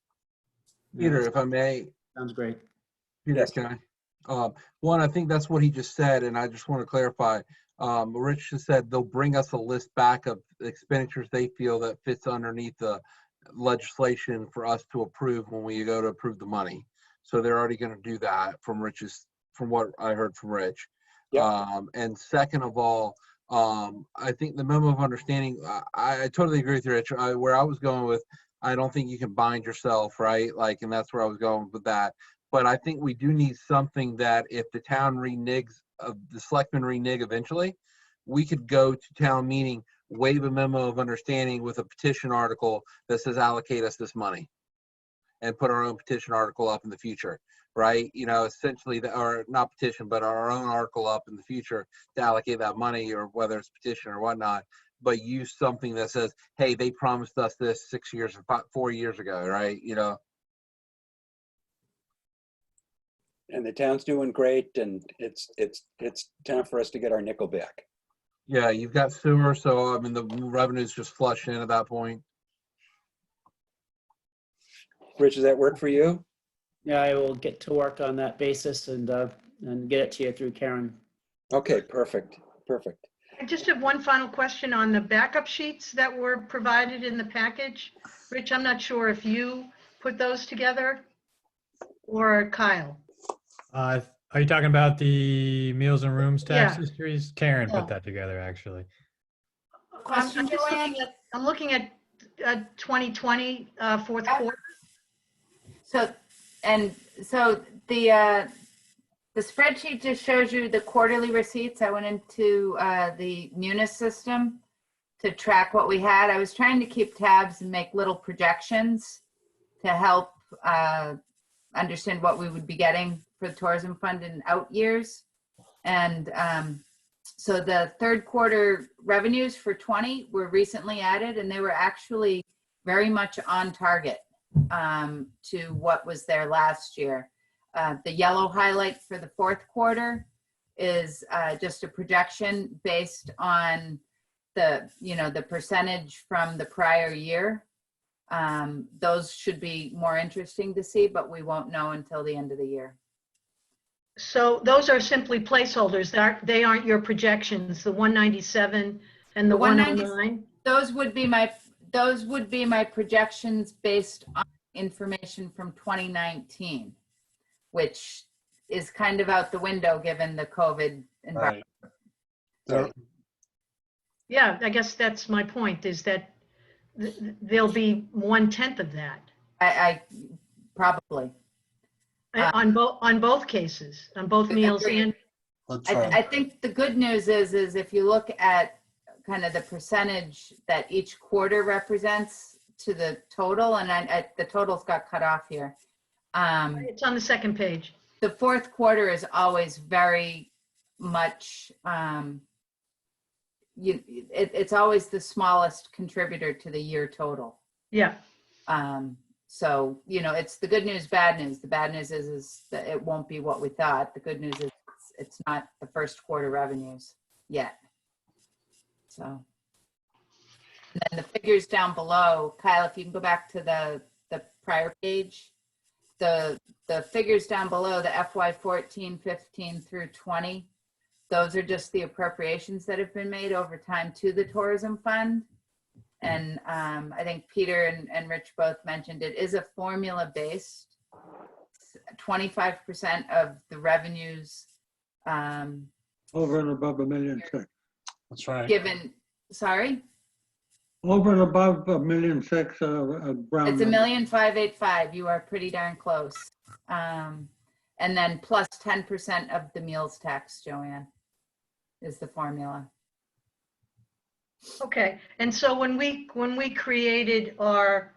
Peter, if I may. Sounds great. Peter, Yes. can I? One, I think that's what he just said, and I just want to clarify. Rich just said they'll bring us a list back of expenditures they feel that fits underneath the legislation for us to approve when we go to approve the money. So they're already going to do that from what I heard from Rich. Yep. And second of all, I think the memo of understanding, I totally agree with you, Rich. Where I was going with, I don't think you can bind yourself, right? And that's where I was going with that. But I think we do need something that if the town reneges, the selectmen renege eventually, we could go to town meeting, waive a memo of understanding with a petition article that says allocate us this money, and put our own petition article up in the future, right? Essentially, or not petition, but our own article up in the future to allocate that money, or whether it's petition or whatnot, but use something that says, hey, they promised us this 6 years or 4 years ago, right? And the town's doing great, and it's time for us to get our nickel back. Yeah, you've got sewer, so the revenues just flush in at that point. Rich, does that work for you? Yeah, I will get to work on that basis and get it to you through Karen. Okay, perfect. I just have one final question on the backup sheets that were provided in the package. Rich, I'm not sure if you put those together or Kyle. Are you talking about the meals and rooms tax Yeah. histories? Karen Yeah. put that together, actually. Question, I'm just Joanne? looking at 2020 fourth quarter. So the spreadsheet just shows you the quarterly receipts. I went into the Munis system to track what we had. I was trying to keep tabs and make little projections to help understand what we would be getting for the tourism fund in out years. And so the third quarter revenues for 20 were recently added, and they were actually very much on target to what was there last year. The yellow highlight for the fourth quarter is just a projection based on the percentage from the prior year. Those should be more interesting to see, but we won't know until the end of the year. So those are simply placeholders. They aren't your projections, the 197 and the 109? Those would be my projections based on information from 2019, which is kind of out the window given the COVID environment. There- Yeah, I guess that's my point, is that there'll be 1/10 of that I probably. on both cases, on both meals and. That's right. I think the good news is if you look at kind of the percentage that each quarter represents to the total, and the totals got cut off here. It's on the second page. The fourth quarter is always very much, it's always the smallest contributor to the year total. Yeah. So, it's the good news, bad news. The bad news is that it won't be what we thought. The good news is it's not the first quarter revenues yet. So, and then the figures down below, Kyle, if you can go back to the prior page. The figures down below, the FY 14, 15 through 20, those are just the appropriations that have been made over time to the tourism fund. And I think Peter and Rich both mentioned it is a formula based. 25% of the revenues Over and above $1.6 million. That's right. given, sorry, Over and above $1.6 million, round it's number. $1,585,000. You are pretty darn close. And then plus 10% of the meals tax, Joanne, is the formula. Okay, and so when we created our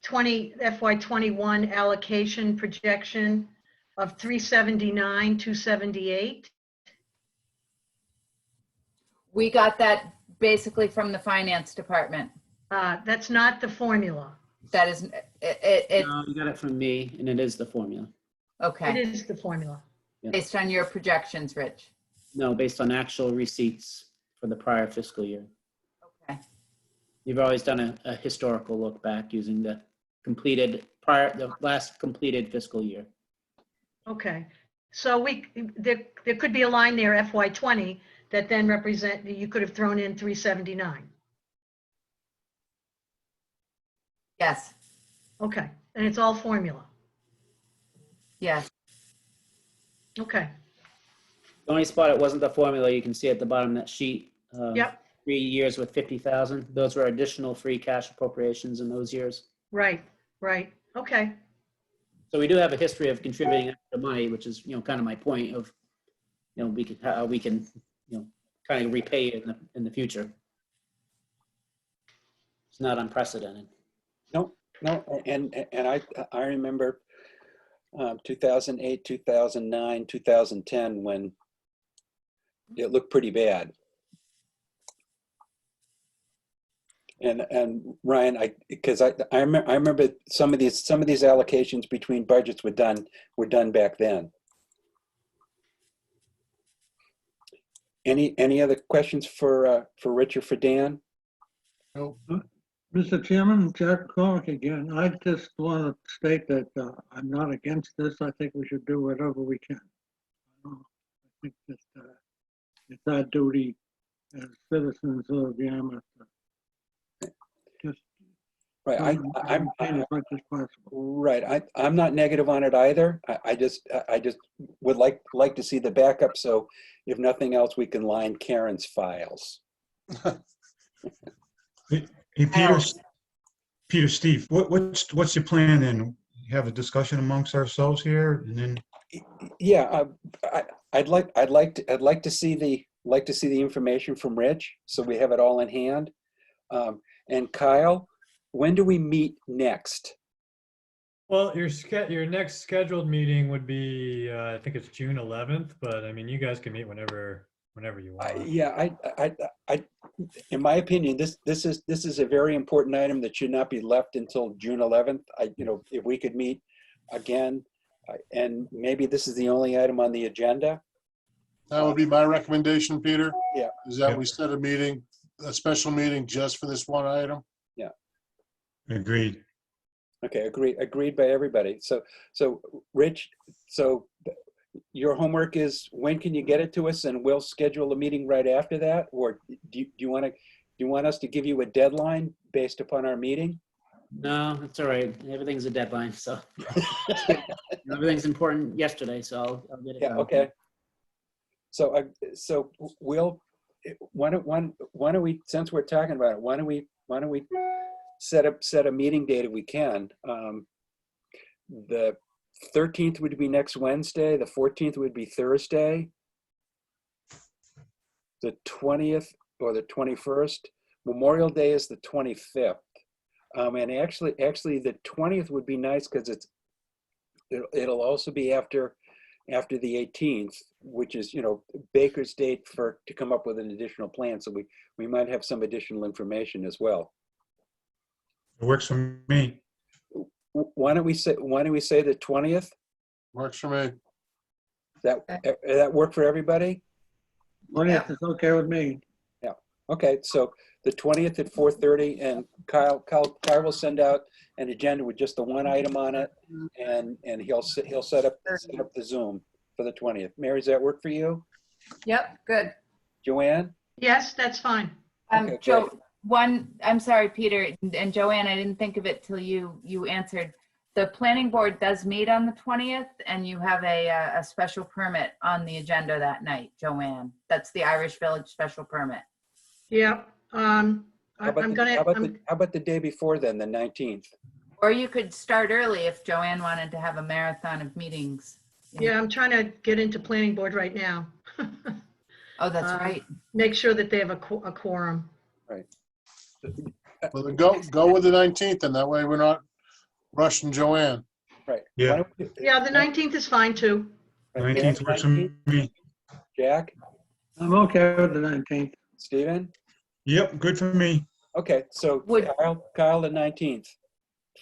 FY 21 allocation projection of 379, 278, We got that basically from the finance department. that's not the formula. That is, it No, you got it from me, and it is the formula. It okay, is the formula. based on your projections, Rich. No, based on actual receipts for the prior fiscal year. Okay, You've always done a historical look back using the last completed fiscal year. Okay, so there could be a line there, FY 20, that then you could have thrown in 379. yes, Okay, and it's all formula. yes. Okay, The only spot it wasn't the formula, you can see at the bottom of that sheet. yep, 3 years with 50,000. Those were additional free cash appropriations in those years. right, okay, So we do have a history of contributing extra money, which is, kind of my point of, how we can, kind of repay it in the future. It's not unprecedented. No, and I remember 2008, 2009, 2010 when it looked pretty bad. And Ryan, because I remember some of these allocations between budgets were done back then. Any other questions for Rich or for Dan? Nope. Mr. Chairman, Jack Clark again. I just want to state that I'm not against this. I think we should do whatever we can. I think that it's our duty as citizens of Yarmouth to just Right, maintain as much as possible. right. I'm not negative on it either. I just would like to see the backup. So if nothing else, we can line Karen's files. Hey, Peter, Steve, what's your plan then? Have a discussion amongst ourselves here and then, Yeah, I'd like to see the information from Rich, so we have it all in hand. And Kyle, when do we meet next? Well, your next scheduled meeting would be, I think it's June 11th, but I mean, you guys can meet whenever you want. Yeah, I, in my opinion, this is a very important item that should not be left until June 11th. If we could meet again, and maybe this is the only item on the agenda. That would be my recommendation, Peter. Yeah. Is that Yeah. we set a special meeting just for this one item? agreed. Okay, agreed by everybody. So Rich, your homework is, when can you get it to us, and we'll schedule a meeting right after that? Or do you want us to give you a deadline based upon our meeting? No, it's all right. Everything's a deadline, so. Everything's important yesterday, so I'll get it Yeah, done. okay. So we'll, why don't we, since we're talking about it, why don't we set a meeting date if we can? The 13th would be next Wednesday, the 14th would be Thursday, the 20th or the 21st. Memorial Day is the 25th. And actually the 20th would be nice because it'll also be after the 18th, which is, Baker's date to come up with an additional plan. So we might have some additional information as well. It works for me. Why don't we say the 20th? Works for me. That work for everybody? 20th is okay with me. Okay, so the 20th at 4:30, and Kyle will send out an agenda with just the one item on it, and he'll set up the Zoom for the 20th. Mary, does that work for you? Yep, good. Joanne? Yes, that's fine. Okay, Joe, I'm sorry, Peter and Joanne, I didn't think of it till you answered. The planning board does meet on the 20th, and you have a special permit on the agenda that night, Joanne. That's the Irish Village special permit. Yeah. How about the day before then, the 19th? Or you could start early if Joanne wanted to have a marathon of meetings. Yeah, I'm trying to get into planning board right now. Oh, that's right. Make sure that they have a quorum. Right. Well, then go with the 19th, and that way we're not rushing Joanne. Right. Yeah. Yeah, the 19th is fine too. 19th works for me. Jack? I'm okay with the 19th. Stephen? Yep, good for me. Okay, so Kyle the 19th.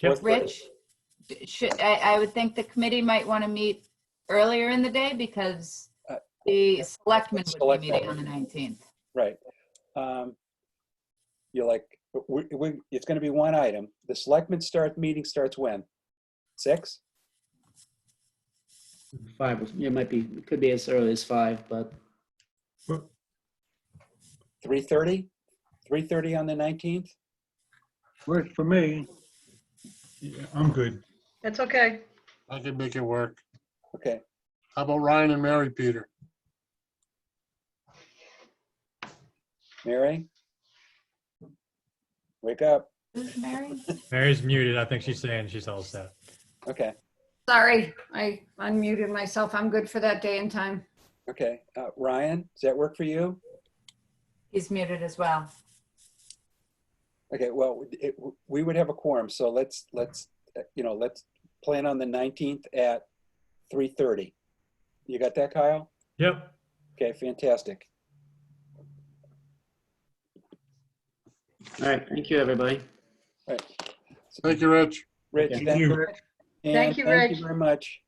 Yep. Rich, I would think the committee might want to meet earlier in the day because the selectmen would be meeting on the 19th. Right. It's going to be one item. The selectmen meeting starts when? 6? 5, it could be as early as 5, but 3:30? 3:30 on the 19th? Works for me. Yeah, I'm good. That's okay. I can make it work. Okay. How about Ryan and Mary, Peter? Mary? Wake up. Who's Mary? Mary's muted. I think she's saying she's all set. Okay. Sorry, I unmuted myself. I'm good for that day and time. Okay. Ryan, does that work for you? He's muted as well. Okay, well, we would have a quorum, so let's plan on the 19th at 3:30. You got that, Kyle? Yep. Okay, fantastic. all right. Thank you, everybody. All right. Thank you, Rich. Rich, Thank thank you. you. And Thank you, Thank Rich. you very much.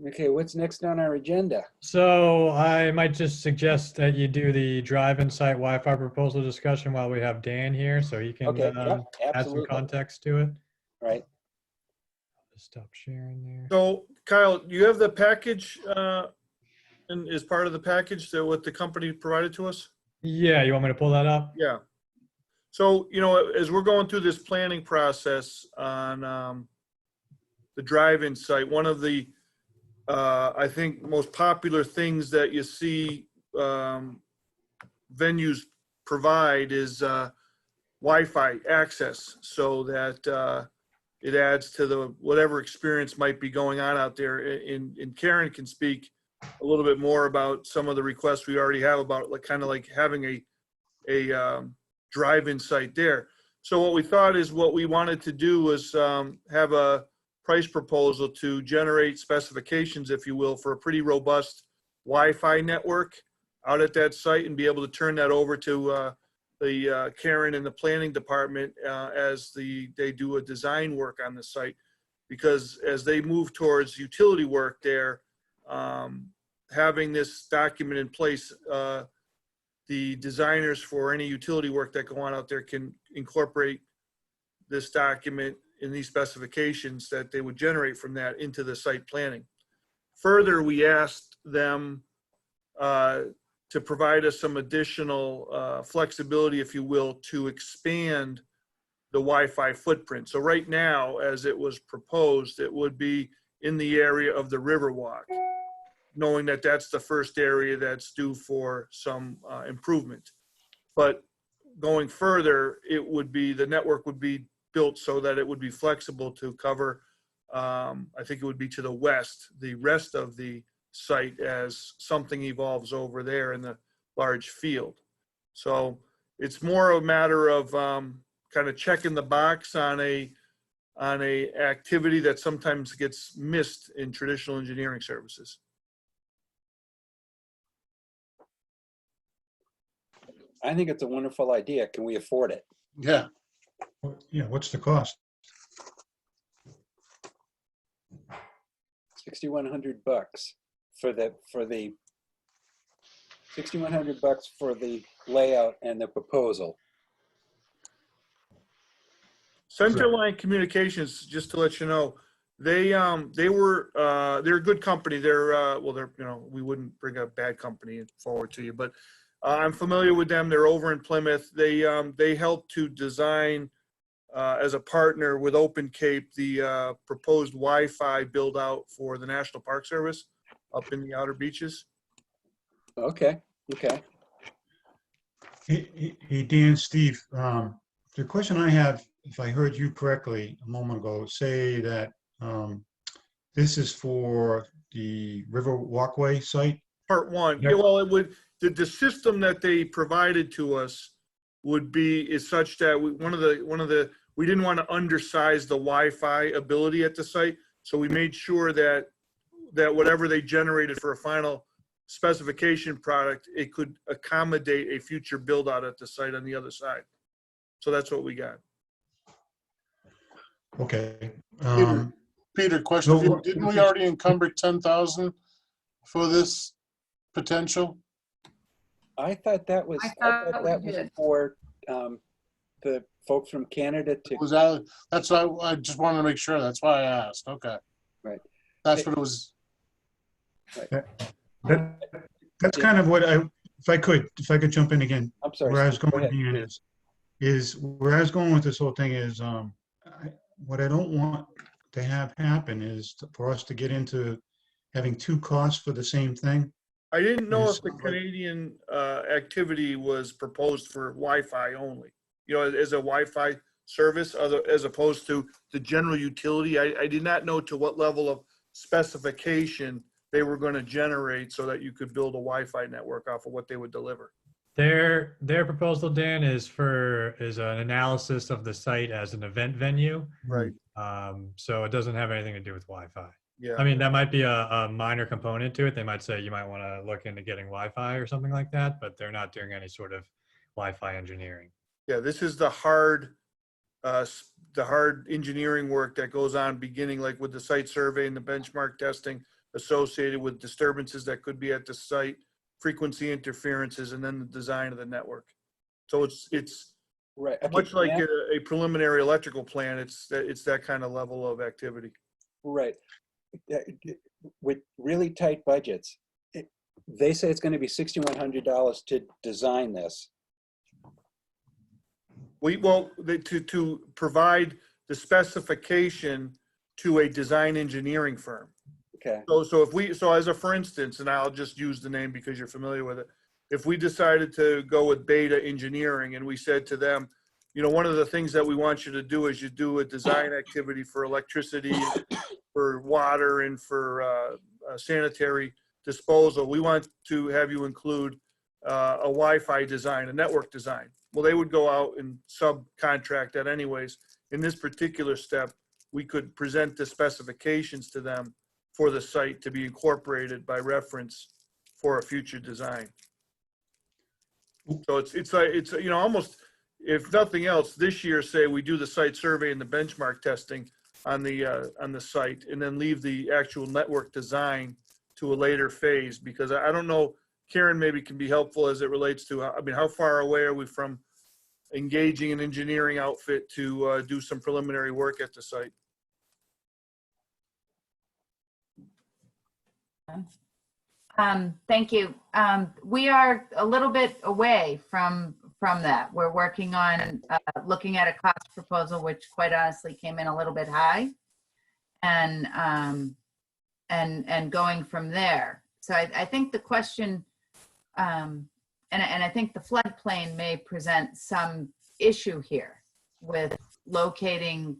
Okay, what's next on our agenda? So I might just suggest that you do the drive-in site Wi-Fi proposal discussion while we have Dan here, so he can Okay, yep, add some absolutely. context to it. Right. Just stop sharing there. So Kyle, you have the package and is part of the package that what the company provided to us? Yeah, you want me to pull that up? Yeah. So, as we're going through this planning process on the drive-in site, one of the, I think, most popular things that you see venues provide is Wi-Fi access so that it adds to the whatever experience might be going on out there. And Karen can speak a little bit more about some of the requests we already have about kind of like having a drive-in site there. So what we thought is what we wanted to do was have a price proposal to generate specifications, if you will, for a pretty robust Wi-Fi network out at that site and be able to turn that over to the Karen and the planning department as they do a design work on the site. Because as they move towards utility work there, having this document in place, the designers for any utility work that go on out there can incorporate this document in these specifications that they would generate from that into the site planning. Further, we asked them to provide us some additional flexibility, if you will, to expand the Wi-Fi footprint. So right now, as it was proposed, it would be in the area of the Riverwalk, knowing that that's the first area that's due for some improvement. But going further, the network would be built so that it would be flexible to cover, I think it would be to the west, the rest of the site as something evolves over there in the large field. So it's more a matter of kind of checking the box on a activity that sometimes gets missed in traditional engineering services. I think it's a wonderful idea. Can we afford it? Yeah. Yeah, what's the cost? $6,100 for the $6,100 for the layout and the proposal. Centerline Communications, just to let you know, they're a good company. They're we wouldn't bring a bad company forward to you, but I'm familiar with them. They're over in Plymouth. They helped to design as a partner with Open Cape the proposed Wi-Fi build out for the National Park Service up in the outer beaches. Okay, okay. Hey, Dan, Steve, the question I have, if I heard you correctly a moment ago, say that this is for the River Walkway site? Part one. Yeah. Yeah, well, it would, the system that they provided to us is such that we didn't want to undersize the Wi-Fi ability at the site. So we made sure that whatever they generated for a final specification product, it could accommodate a future build out at the site on the other side. So that's what we got. Okay. Peter, question for you. No, Didn't we already encumber 10,000 for this potential? I thought that was, for the folks from Canada to. Was that, that's why I just wanted to make sure. That's why I asked. Okay. Right. That's what it was. That's kind of what if I could jump in again. I'm sorry. Where I was Steve, go going, ahead, Dan, please. is where I was going with this whole thing is, what I don't want to have happen is for us to get into having two costs for the same thing. I didn't know Yes, if the right. Canadian activity was proposed for Wi-Fi only, as a Wi-Fi service, as opposed to the general utility. I did not know to what level of specification they were going to generate so that you could build a Wi-Fi network off of what they would deliver. Their proposal, Dan, is an analysis of the site as an event venue. Right. So it doesn't have anything to do with Wi-Fi. Yeah. I mean, that might be a minor component to it. They might say you might want to look into getting Wi-Fi or something like that, but they're not doing any sort of Wi-Fi engineering. Yeah. This is the hard engineering work that goes on beginning like with the site survey and the benchmark testing associated with disturbances that could be at the site, frequency interferences, and then the design of the network. So it's right. Okay, much like Dan, a preliminary electrical plan. It's that kind of level of activity. right. With really tight budgets, they say it's going to be $6,100 to design this. To provide the specification to a design engineering firm. Okay. So as a for instance, and I'll just use the name because you're familiar with it. If we decided to go with Beta Engineering and we said to them, one of the things that we want you to do is you do a design activity for electricity, for water, and for sanitary disposal. We want to have you include a Wi-Fi design, a network design. Well, they would go out and subcontract that anyways. In this particular step, we could present the specifications to them for the site to be incorporated by reference for a future design. So it's almost, if nothing else, this year, say we do the site survey and the benchmark testing on the site, and then leave the actual network design to a later phase, because I don't know, Karen maybe can be helpful as it relates to, how far away are we from engaging an engineering outfit to do some preliminary work at the site? Thank you. We are a little bit away from that. We're working on looking at a cost proposal, which quite honestly came in a little bit high, and going from there. So I think the question, and I think the floodplain may present some issue here with locating.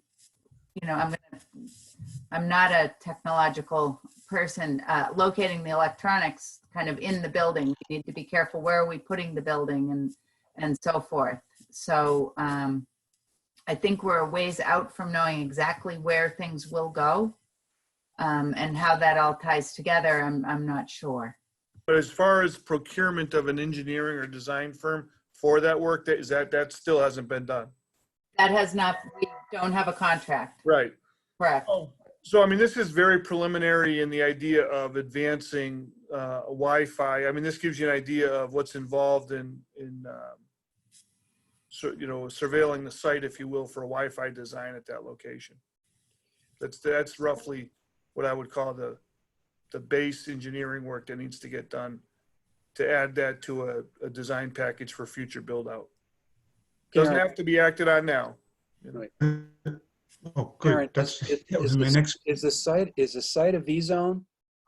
I'm not a technological person. Locating the electronics kind of in the building. We need to be careful, where are we putting the building and so forth. So I think we're a ways out from knowing exactly where things will go, and how that all ties together. I'm not sure. But as far as procurement of an engineering or design firm for that work, that still hasn't been done. That has not. We don't have a contract. Right. Correct. So, this is very preliminary in the idea of advancing Wi-Fi. I mean, this gives you an idea of what's involved in so, you know, surveilling the site, if you will, for a Wi-Fi design at that location. That's roughly what I would call the base engineering work that needs to get done to add that to a design package for future build out. Doesn't Karen, have to be acted on now. You know. Right. Oh, Karen, good. That was my next. is the site a V zone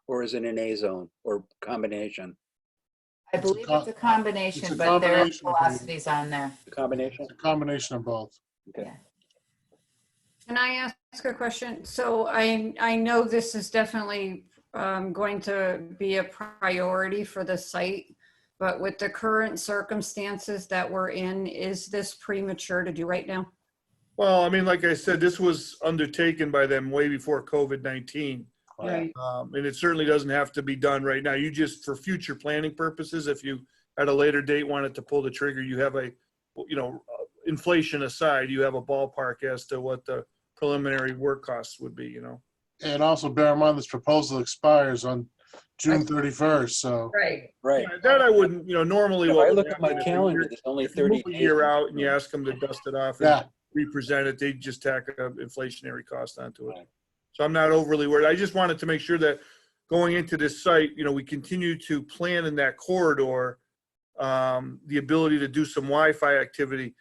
or is it an A zone or combination? I It's a believe co- it's a combination, it's a but there are combination of both. velocities on there. A combination? It's a combination of both. Okay. Can I ask a question? So I know this is definitely going to be a priority for the site, but with the current circumstances that we're in, is this premature to do right now? Well, I mean, like I said, this was undertaken by them way before COVID-19. Right. And it certainly doesn't have to be done right now. You just, for future planning purposes, if you at a later date wanted to pull the trigger, you have a, you know, inflation aside, you have a ballpark as to what the preliminary work costs would be, you know. And also bear in mind, this proposal expires on June 31st, so. Right. Right. Yeah, that I wouldn't, you know, normally If what I would look at my happen if a calendar, year- there's only if you move 30 a days. year out and you ask them to dust it off and Yeah, represent it, they just tack an inflationary cost onto it. Right. So I'm not overly worried. I just wanted to make sure that going into this site, you know, we continue to plan in that corridor, the ability to do some Wi-Fi activity.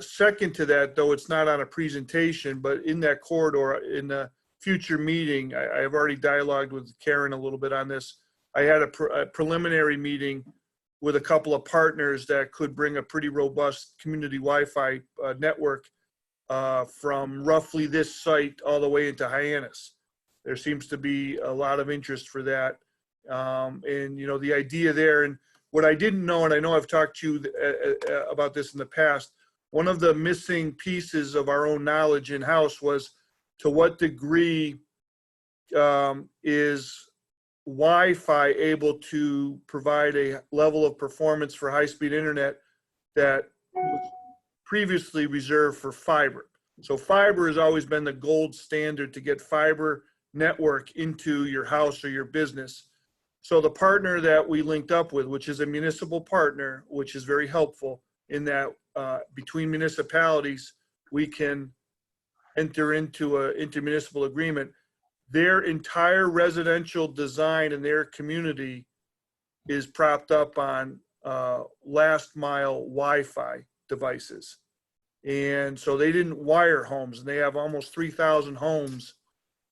Second to that, though, it's not on a presentation, but in that corridor, in the future meeting, I have already dialogued with Karen a little bit on this. I had a preliminary meeting with a couple of partners that could bring a pretty robust community Wi-Fi network from roughly this site all the way into Hyannis. There seems to be a lot of interest for that. And, you know, the idea there, and what I didn't know, and I know I've talked to you about this in the past, one of the missing pieces of our own knowledge in-house was to what degree is Wi-Fi able to provide a level of performance for high-speed internet that was previously reserved for fiber. So fiber has always been the gold standard to get fiber network into your house or your business. So the partner that we linked up with, which is a municipal partner, which is very helpful in that between municipalities, we can enter into an intermunicipal agreement. Their entire residential design in their community is propped up on last mile Wi-Fi devices. And so they didn't wire homes, and they have almost 3,000 homes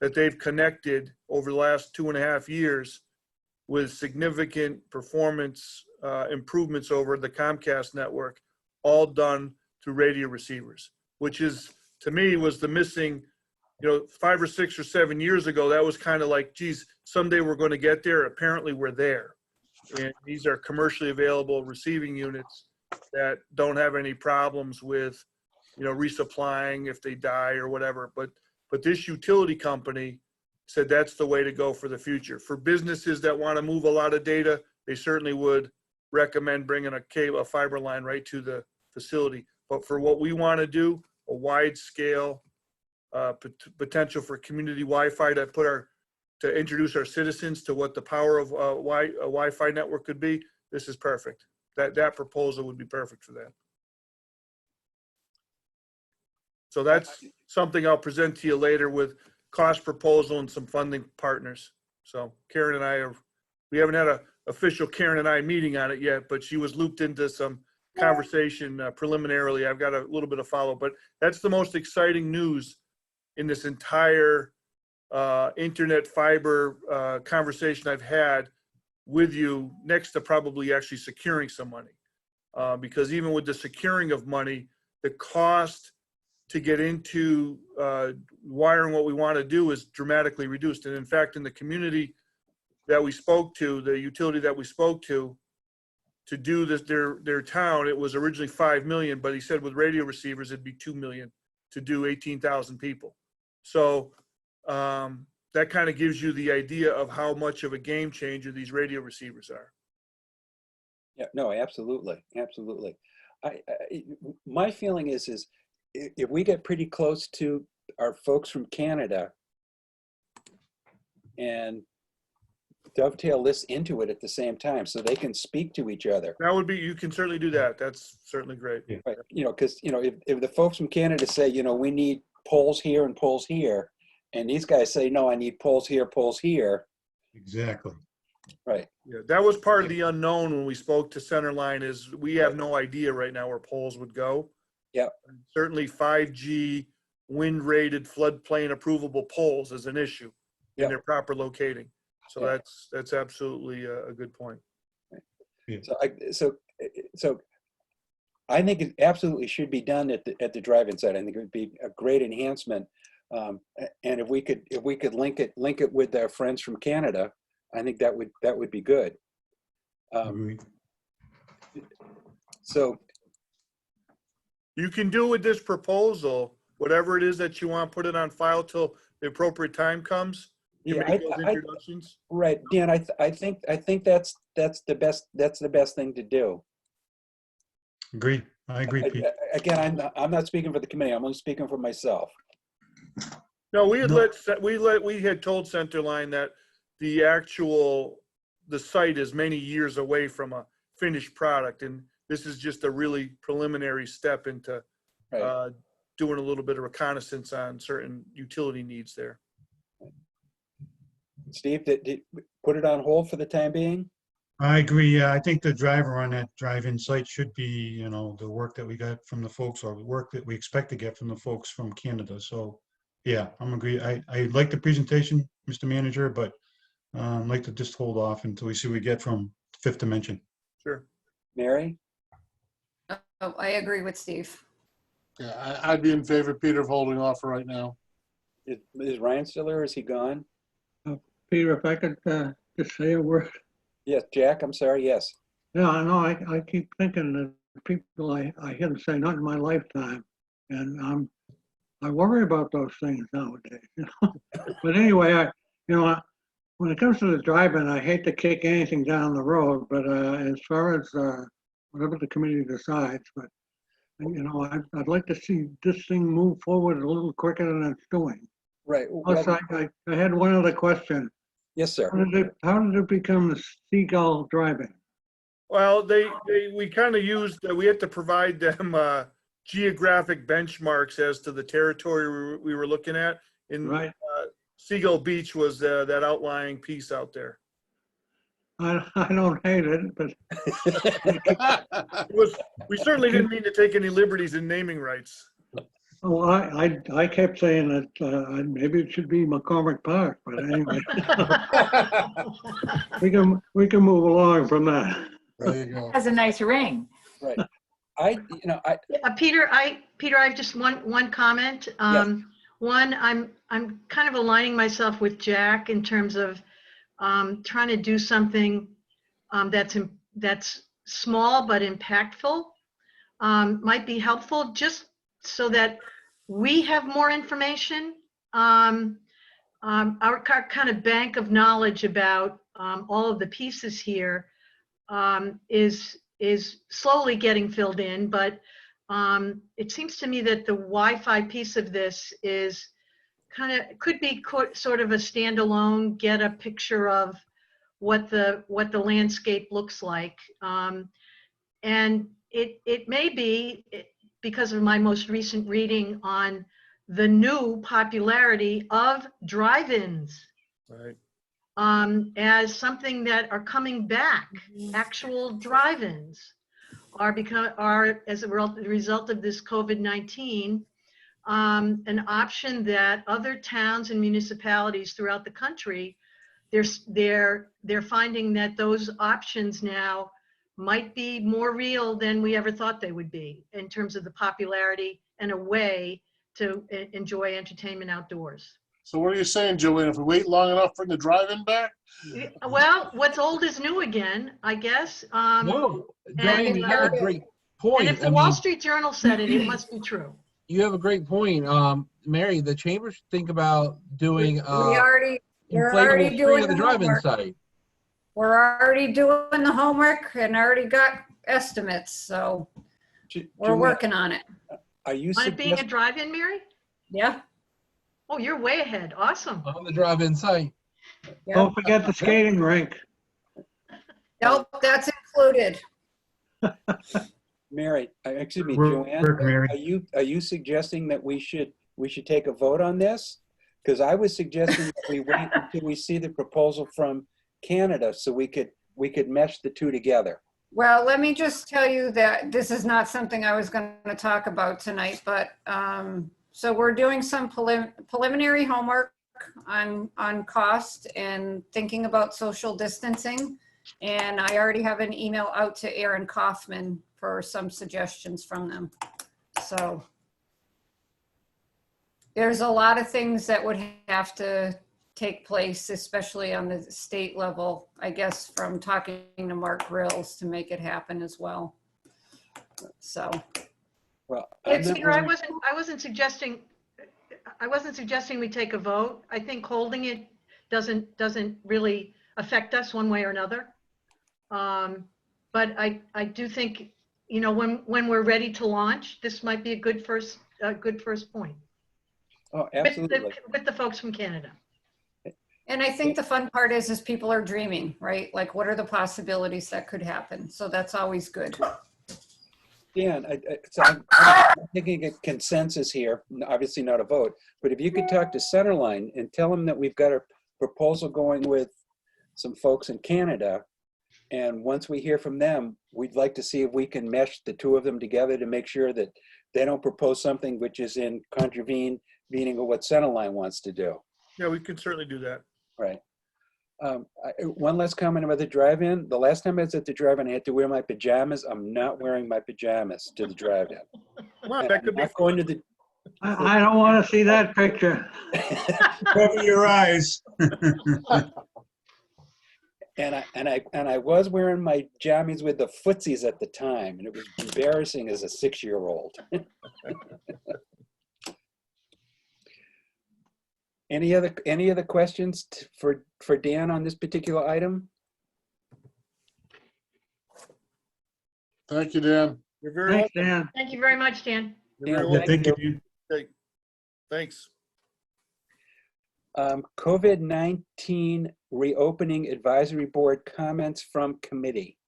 that they've connected over the last 2.5 years with significant performance improvements over the Comcast network, all done through radio receivers, which is, to me, was the missing, you know, 5 or 6 or 7 years ago, that was kind of like, geez, someday we're going to get there. Apparently we're there. And these are commercially available receiving units that don't have any problems with, you know, resupplying if they die or whatever. But this utility company said that's the way to go for the future. For businesses that want to move a lot of data, they certainly would recommend bringing a fiber line right to the facility. But for what we want to do, a wide scale potential for community Wi-Fi to introduce our citizens to what the power of a Wi-Fi network could be, this is perfect. That proposal would be perfect for that. So that's something I'll present to you later with cost proposal and some funding partners. So Karen and we haven't had an official Karen and I meeting on it yet, but she was looped into some conversation preliminarily. I've got a little bit of follow, but that's the most exciting news in this entire internet fiber conversation I've had with you, next to probably actually securing some money. Because even with the securing of money, the cost to get into wiring what we want to do is dramatically reduced. And in fact, in the community that we spoke to, the utility that we spoke to do this, their town, it was originally 5 million, but he said with radio receivers, it'd be 2 million to do 18,000 people. So that kind of gives you the idea of how much of a game changer these radio receivers are. Yeah, no, absolutely. Absolutely. My feeling is if we get pretty close to our folks from Canada and dovetail this into it at the same time so they can speak to each other. That would be, you can certainly do that. That's certainly great. Right. You know, because, you know, if the folks from Canada say, you know, we need poles here and poles here, and these guys say, no, I need poles here, Exactly. right? Yeah, that was part of the unknown when we spoke to Centerline is we have no idea right now where poles would go. Yep. Certainly 5G wind rated floodplain approvable poles is an issue in Yep. their proper locating. So Yeah. that's absolutely a good point. So I think it absolutely should be done at the drive-in site. I think it would be a great enhancement. And if we could link it with our friends from Canada, I think that would be good. Agreed. So You can do with this proposal, whatever it is that you want, put it on file till the appropriate time comes. You Yeah, make those introductions. right, Dan, I think that's the best thing to do. Agreed. I agree, Pete. Again, I'm not speaking for the committee. I'm only speaking for myself. No, we had No. we had told Centerline that the site is many years away from a finished product, and this is just a really preliminary step into Right. doing a little bit of reconnaissance on certain utility needs there. Steve, did put it on hold for the time being? I agree. Yeah, I think the driver on that drive-in site should be, you know, the work that we got from the folks or the work that we expect to get from the folks from Canada. So, yeah, I'm agree. I like the presentation, Mr. Manager, but I'd like to just hold off until we see what we get from Fifth Dimension. Sure. Mary? Oh, I agree with Steve. Yeah, I'd be in favor, Peter, of holding off for right now. Is Ryan still there? Is he gone? Peter, if I could just say a word. Yes, Jack, I'm sorry, yes. Yeah, I know, I keep thinking that people, I hear them say, not in my lifetime. And I worry about those things nowadays, you know. But anyway, when it comes to the drive-in, I hate to kick anything down the road, but as far as whatever the committee decides, but you know, I'd like to see this thing move forward a little quicker than it's doing. Right. Plus, I had one other question. Yes, sir. How did it become the Seagull Drive-In? Well, we kind of we had to provide them geographic benchmarks as to the territory we were looking at. Right. Seagull Beach was that outlying piece out there. I don't hate it, but We certainly didn't mean to take any liberties in naming rights. oh, I kept saying that maybe it should be McCormick Park, but anyway, we can move along from that. There you go. Has a nice ring. Right. Peter, I have just one comment. Yes. One, I'm kind of aligning myself with Jack in terms of trying to do something that's small but impactful. Might be helpful just so that we have more information. Our kind of bank of knowledge about all of the pieces here is slowly getting filled in, but it seems to me that the Wi-Fi piece of this is could be sort of a standalone, get a picture of what the landscape looks like. And it may be, because of my most recent reading on the new popularity of drive-ins, Right. as something that are coming back. Actual drive-ins are as a result of this COVID-19, an option that other towns and municipalities throughout the country, they're finding that those options now might be more real than we ever thought they would be in terms of the popularity and a way to enjoy entertainment outdoors. So what are you saying, Joanne? If we wait long enough for the drive-in back? Well, what's old is new again, I guess. No, Diane, you have a great point. And if the Wall Street Journal said it, it must be true. You have a great point. Mary, the chamber should think about doing We're already inflatable doing screen at the the drive-in homework. site. We're already doing the homework and already got estimates, so we're working on it. Are you On it being a suggesting? drive-in, Mary? Yeah. Oh, you're way ahead. Awesome. On the drive-in site. Don't forget the skating rink. Nope, that's included. Mary, excuse me, Work, Joanne, Mary. are you suggesting that we should take a vote on this? Because I was suggesting that we wait until we see the proposal from Canada so we could mesh the two together. Well, let me just tell you that this is not something I was going to talk about tonight, but so we're doing some preliminary homework on cost and thinking about social distancing. And I already have an email out to Aaron Kaufman for some suggestions from them. So there's a lot of things that would have to take place, especially on the state level, I guess, from talking to Mark Grills to make it happen as well. So. Well, Peter, I wasn't suggesting we take a vote. I think holding it doesn't really affect us one way or another. But I do think, when we're ready to launch, this might be a good first point. Oh, absolutely. With the folks from Canada. And I think the fun part is people are dreaming, right? Like, what are the possibilities that could happen? So that's always good. Dan, I'm thinking a consensus here, obviously not a vote, but if you could talk to Centerline and tell them that we've got a proposal going with some folks in Canada, and once we hear from them, we'd like to see if we can mesh the two of them together to make sure that they don't propose something which is in contravening of what Centerline wants to do. Yeah, we can certainly do that. Right. One last comment about the drive-in. The last time I was at the drive-in, I had to wear my pajamas. I'm not wearing my pajamas to the drive-in. Well, that could be not going to the. I don't want to see that picture. Cover your eyes. And I was wearing my jammies with the footsies at the time, and it was embarrassing as a 6-year-old. Any other questions for Dan on this particular item? Thank you, Dan. You're very Thanks, welcome. Dan. Thank you very much, Dan. You're very Dan, welcome. Thank you. Okay. Thanks. COVID-19 reopening advisory board comments from committee.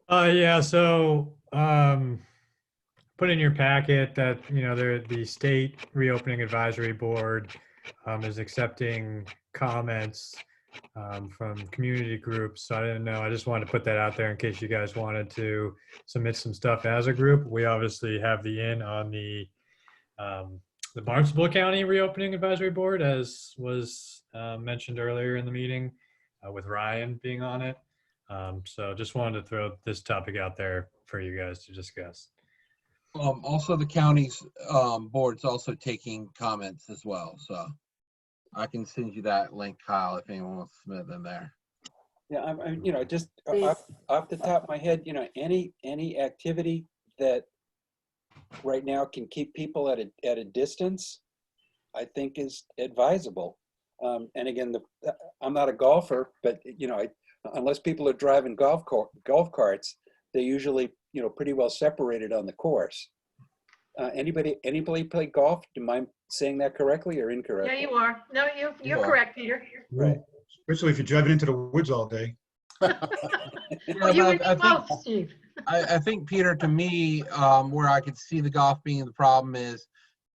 Yeah, so put in your packet that, the state reopening advisory board is accepting comments from community groups. So I didn't know, I just wanted to put that out there in case you guys wanted to submit some stuff as a group. We obviously have the in on the Barnstable County Reopening Advisory Board, as was mentioned earlier in the meeting, with Ryan being on it. So just wanted to throw this topic out there for you guys to discuss. Also, the county's board's also taking comments as well. So I can send you that link, Kyle, if anyone wants to submit them there. Yeah, I'm just off the top of my head, any activity that right now can keep people at a distance, I think is advisable. And again, I'm not a golfer, but unless people are driving golf carts, they're usually pretty well separated on the course. Anybody play golf? Do you mind saying that correctly or incorrectly? Yeah, you are. No, you're correct, Peter. Right. Especially if you're driving into the woods all day. Well, you and me both, Steve. I think, Peter, to me, where I could see the golf being the problem is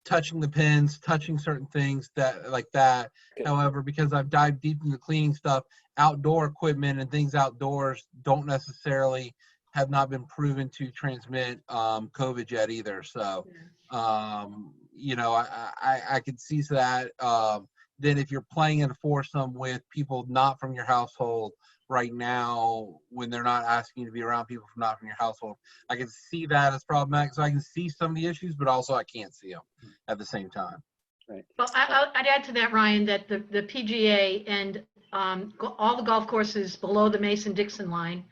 touching the pins, touching certain things like that. Okay. However, because I've dived deep into cleaning stuff, outdoor equipment and things outdoors don't necessarily have not been proven to transmit COVID yet either. So, I could see that. Then if you're playing in a foursome with people not from your household right now, when they're not asking you to be around people not from your household, I can see that as problematic. So I can see some of the issues, but also I can't see them at the same time. Right. Well, I'd add to that, Ryan, that the PGA and all the golf courses below the Mason-Dixon line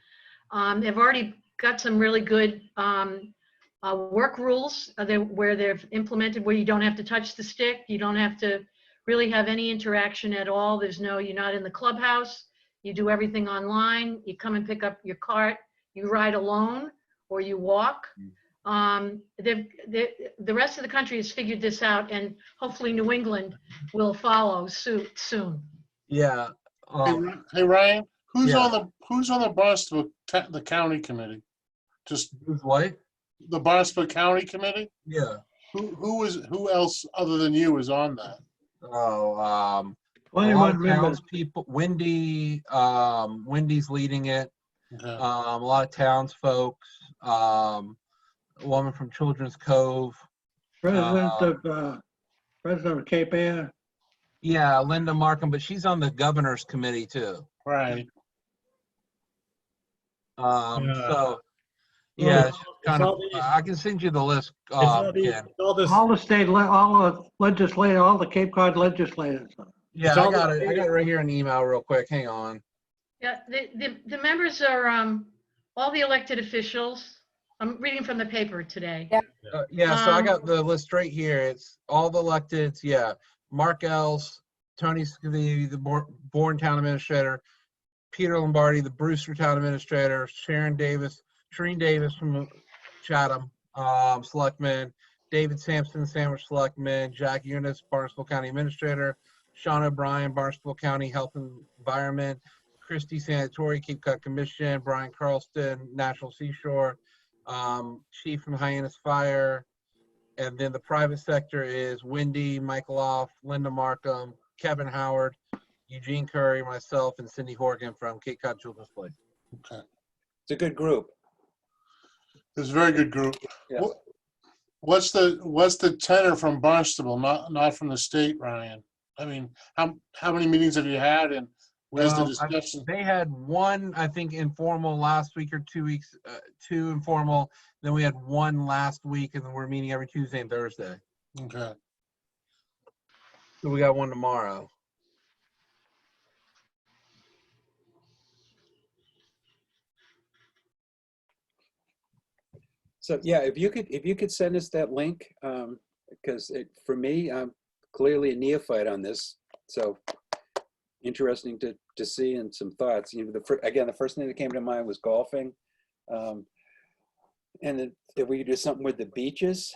have already got some really good work rules where they've implemented where you don't have to touch the stick. You don't have to really have any interaction at all. You're not in the clubhouse. You do everything online. You come and pick up your cart. You ride alone or you walk. The rest of the country has figured this out, and hopefully New England will follow suit soon. Yeah. Hey, Ryan, who's Yeah. on the Barnstable, the county committee? Just Who's what? the Barnstable County Committee? Yeah. Who else other than you is on that? Oh, a 21 lot of members. townspeople. Wendy's leading it. Okay. A lot of townsfolk. A woman from Children's Cove. President of Cape Air. Yeah, Linda Markham, but she's on the governor's committee too. Right. So Well, yeah, it's it's all- kind it's of. all these- I can send you the list, It's all these- Ken. it's all this- All the state, all the legislators, all the Cape Cod legislators. Yeah, It's I all got the- it. I got it right here in the email real quick. Hang on. Yeah, the members are all the elected officials. I'm reading from the paper today. Yeah. So I got the list right here. It's all the electeds. Yeah, Mark Els, Tony Scavini, the Bourne Town Administrator, Peter Lombardi, the Brewster Town Administrator, Shereen Davis from Chatham, Selectman, David Sampson, Sandwich Selectman, Jack Eunice, Barnstable County Administrator, Sean O'Brien, Barnstable County Health and Environment, Christy Sanatori, Cape Cod Commission, Brian Carlston, National Seashore, Chief from Hyannis Fire, and then the private sector is Wendy, Michael Off, Linda Markham, Kevin Howard, Eugene Curry, myself, and Cindy Horgan from Cape Cod Children's Place. Okay. It's a good group. It's a very good group. Yeah. What's the tenor from Barnstable, not from the state, Ryan? I mean, how many meetings have you had, and where's the discussion? They had one, I think, informal last week or 2 weeks, two informal. Then we had one last week, and then we're meeting every Tuesday and Thursday. Okay. So we got one tomorrow. So yeah, if you could send us that link, because for me, I'm clearly a neophyte on this. So interesting to see, and some thoughts. You know, the first thing that came to mind was golfing, and then if we could do something with the beaches,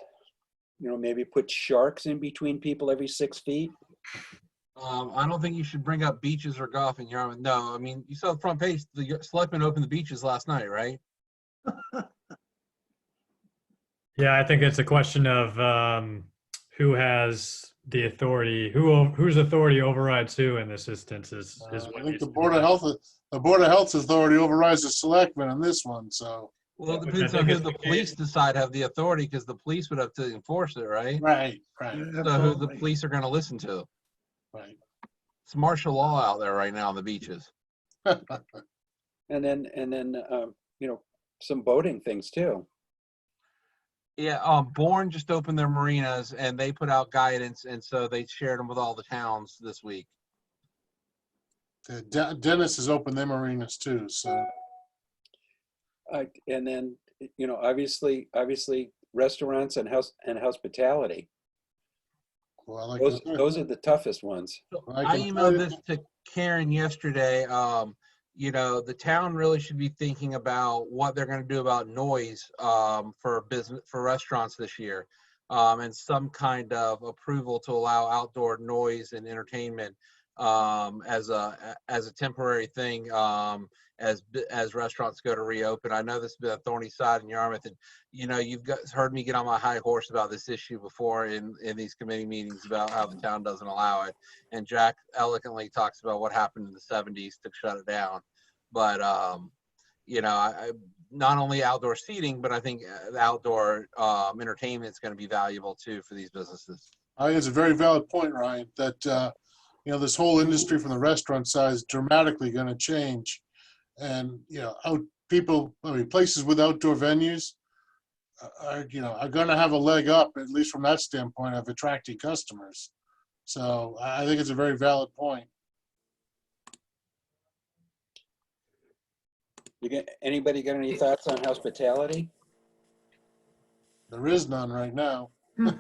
you know, maybe put sharks in between people every 6 feet. I don't think you should bring up beaches or golfing. No, I mean, you saw the front page. The selectmen opened the beaches last night, right? Yeah, I think it's a question of who has the authority, whose authority overrides who in this instance is I what think needs the to be Board of done. Health's authority overrides the selectmen on this one. So Well, it Which depends I on think who is the the police case. decide have the authority, because the police would have to enforce it, right? right. So who the police are going to listen to? Right. It's martial law out there right now on the beaches. And then you know, some boating things too. Yeah, Bourne just opened their marinas and they put out guidance, and so they shared them with all the towns this week. Dennis has opened them arenas too. So And then, you know, obviously restaurants and hospitality. well, like Those are the toughest ones. I emailed this to Karen yesterday. You know, the town really should be thinking about what they're going to do about noise for restaurants this year, and some kind of approval to allow outdoor noise and entertainment as a temporary thing as restaurants go to reopen. I know this has been a thorny side in Yarmouth, and you know, you've heard me get on my high horse about this issue before in these committee meetings about how the town doesn't allow it. And Jack eloquently talks about what happened in the 70s to shut it down. But you know, I not only outdoor seating, but I think outdoor entertainment is going to be valuable too for these businesses. I think it's a very valid point, Ryan, that you know, this whole industry from the restaurant side is dramatically going to change. And, you know, places with outdoor venues are going to have a leg up, at least from that standpoint of attracting customers. So I think it's a very valid point. Anybody got any thoughts on hospitality? There is none right now. Yeah.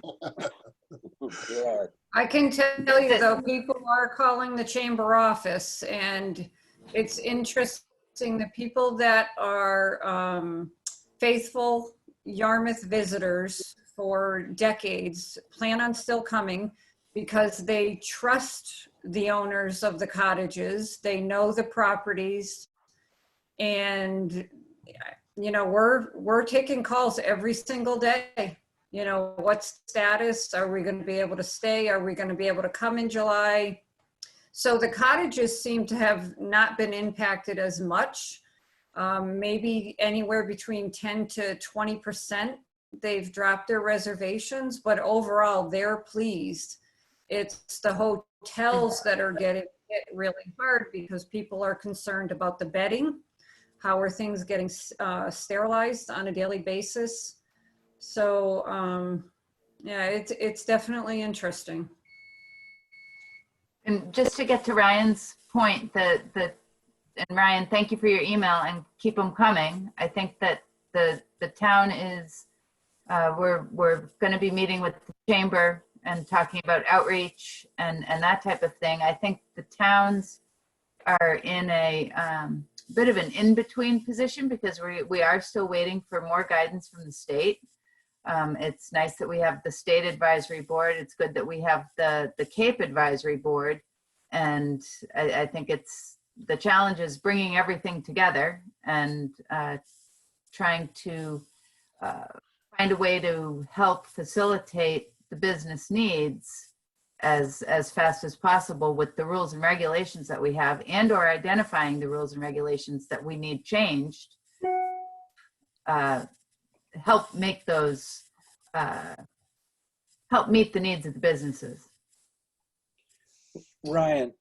I can tell you though, people are calling the chamber office, and it's interesting, the people that are faithful, Yarmouth visitors for decades plan on still coming because they trust the owners of the cottages. They know the properties, and we're taking calls every single day. What's the status? Are we going to be able to stay? Are we going to be able to come in July? So the cottages seem to have not been impacted as much. Maybe anywhere between 10 to 20%. They've dropped their reservations, but overall they're pleased. It's the hotels that are getting hit really hard because people are concerned about the bedding. How are things getting sterilized on a daily basis? So yeah, it's definitely interesting. And just to get to Ryan's point, and Ryan, thank you for your email and keep them coming. I think that the town is, we're going to be meeting with the chamber and talking about outreach and that type of thing. I think the towns are in a bit of an in-between position because we are still waiting for more guidance from the state. It's nice that we have the state advisory board. It's good that we have the Cape advisory board. And I think the challenge is bringing everything together and trying to find a way to help facilitate the business needs as fast as possible with the rules and regulations that we have, and or identifying the rules and regulations that we need changed. Help make those, help meet the needs of the businesses. Ryan,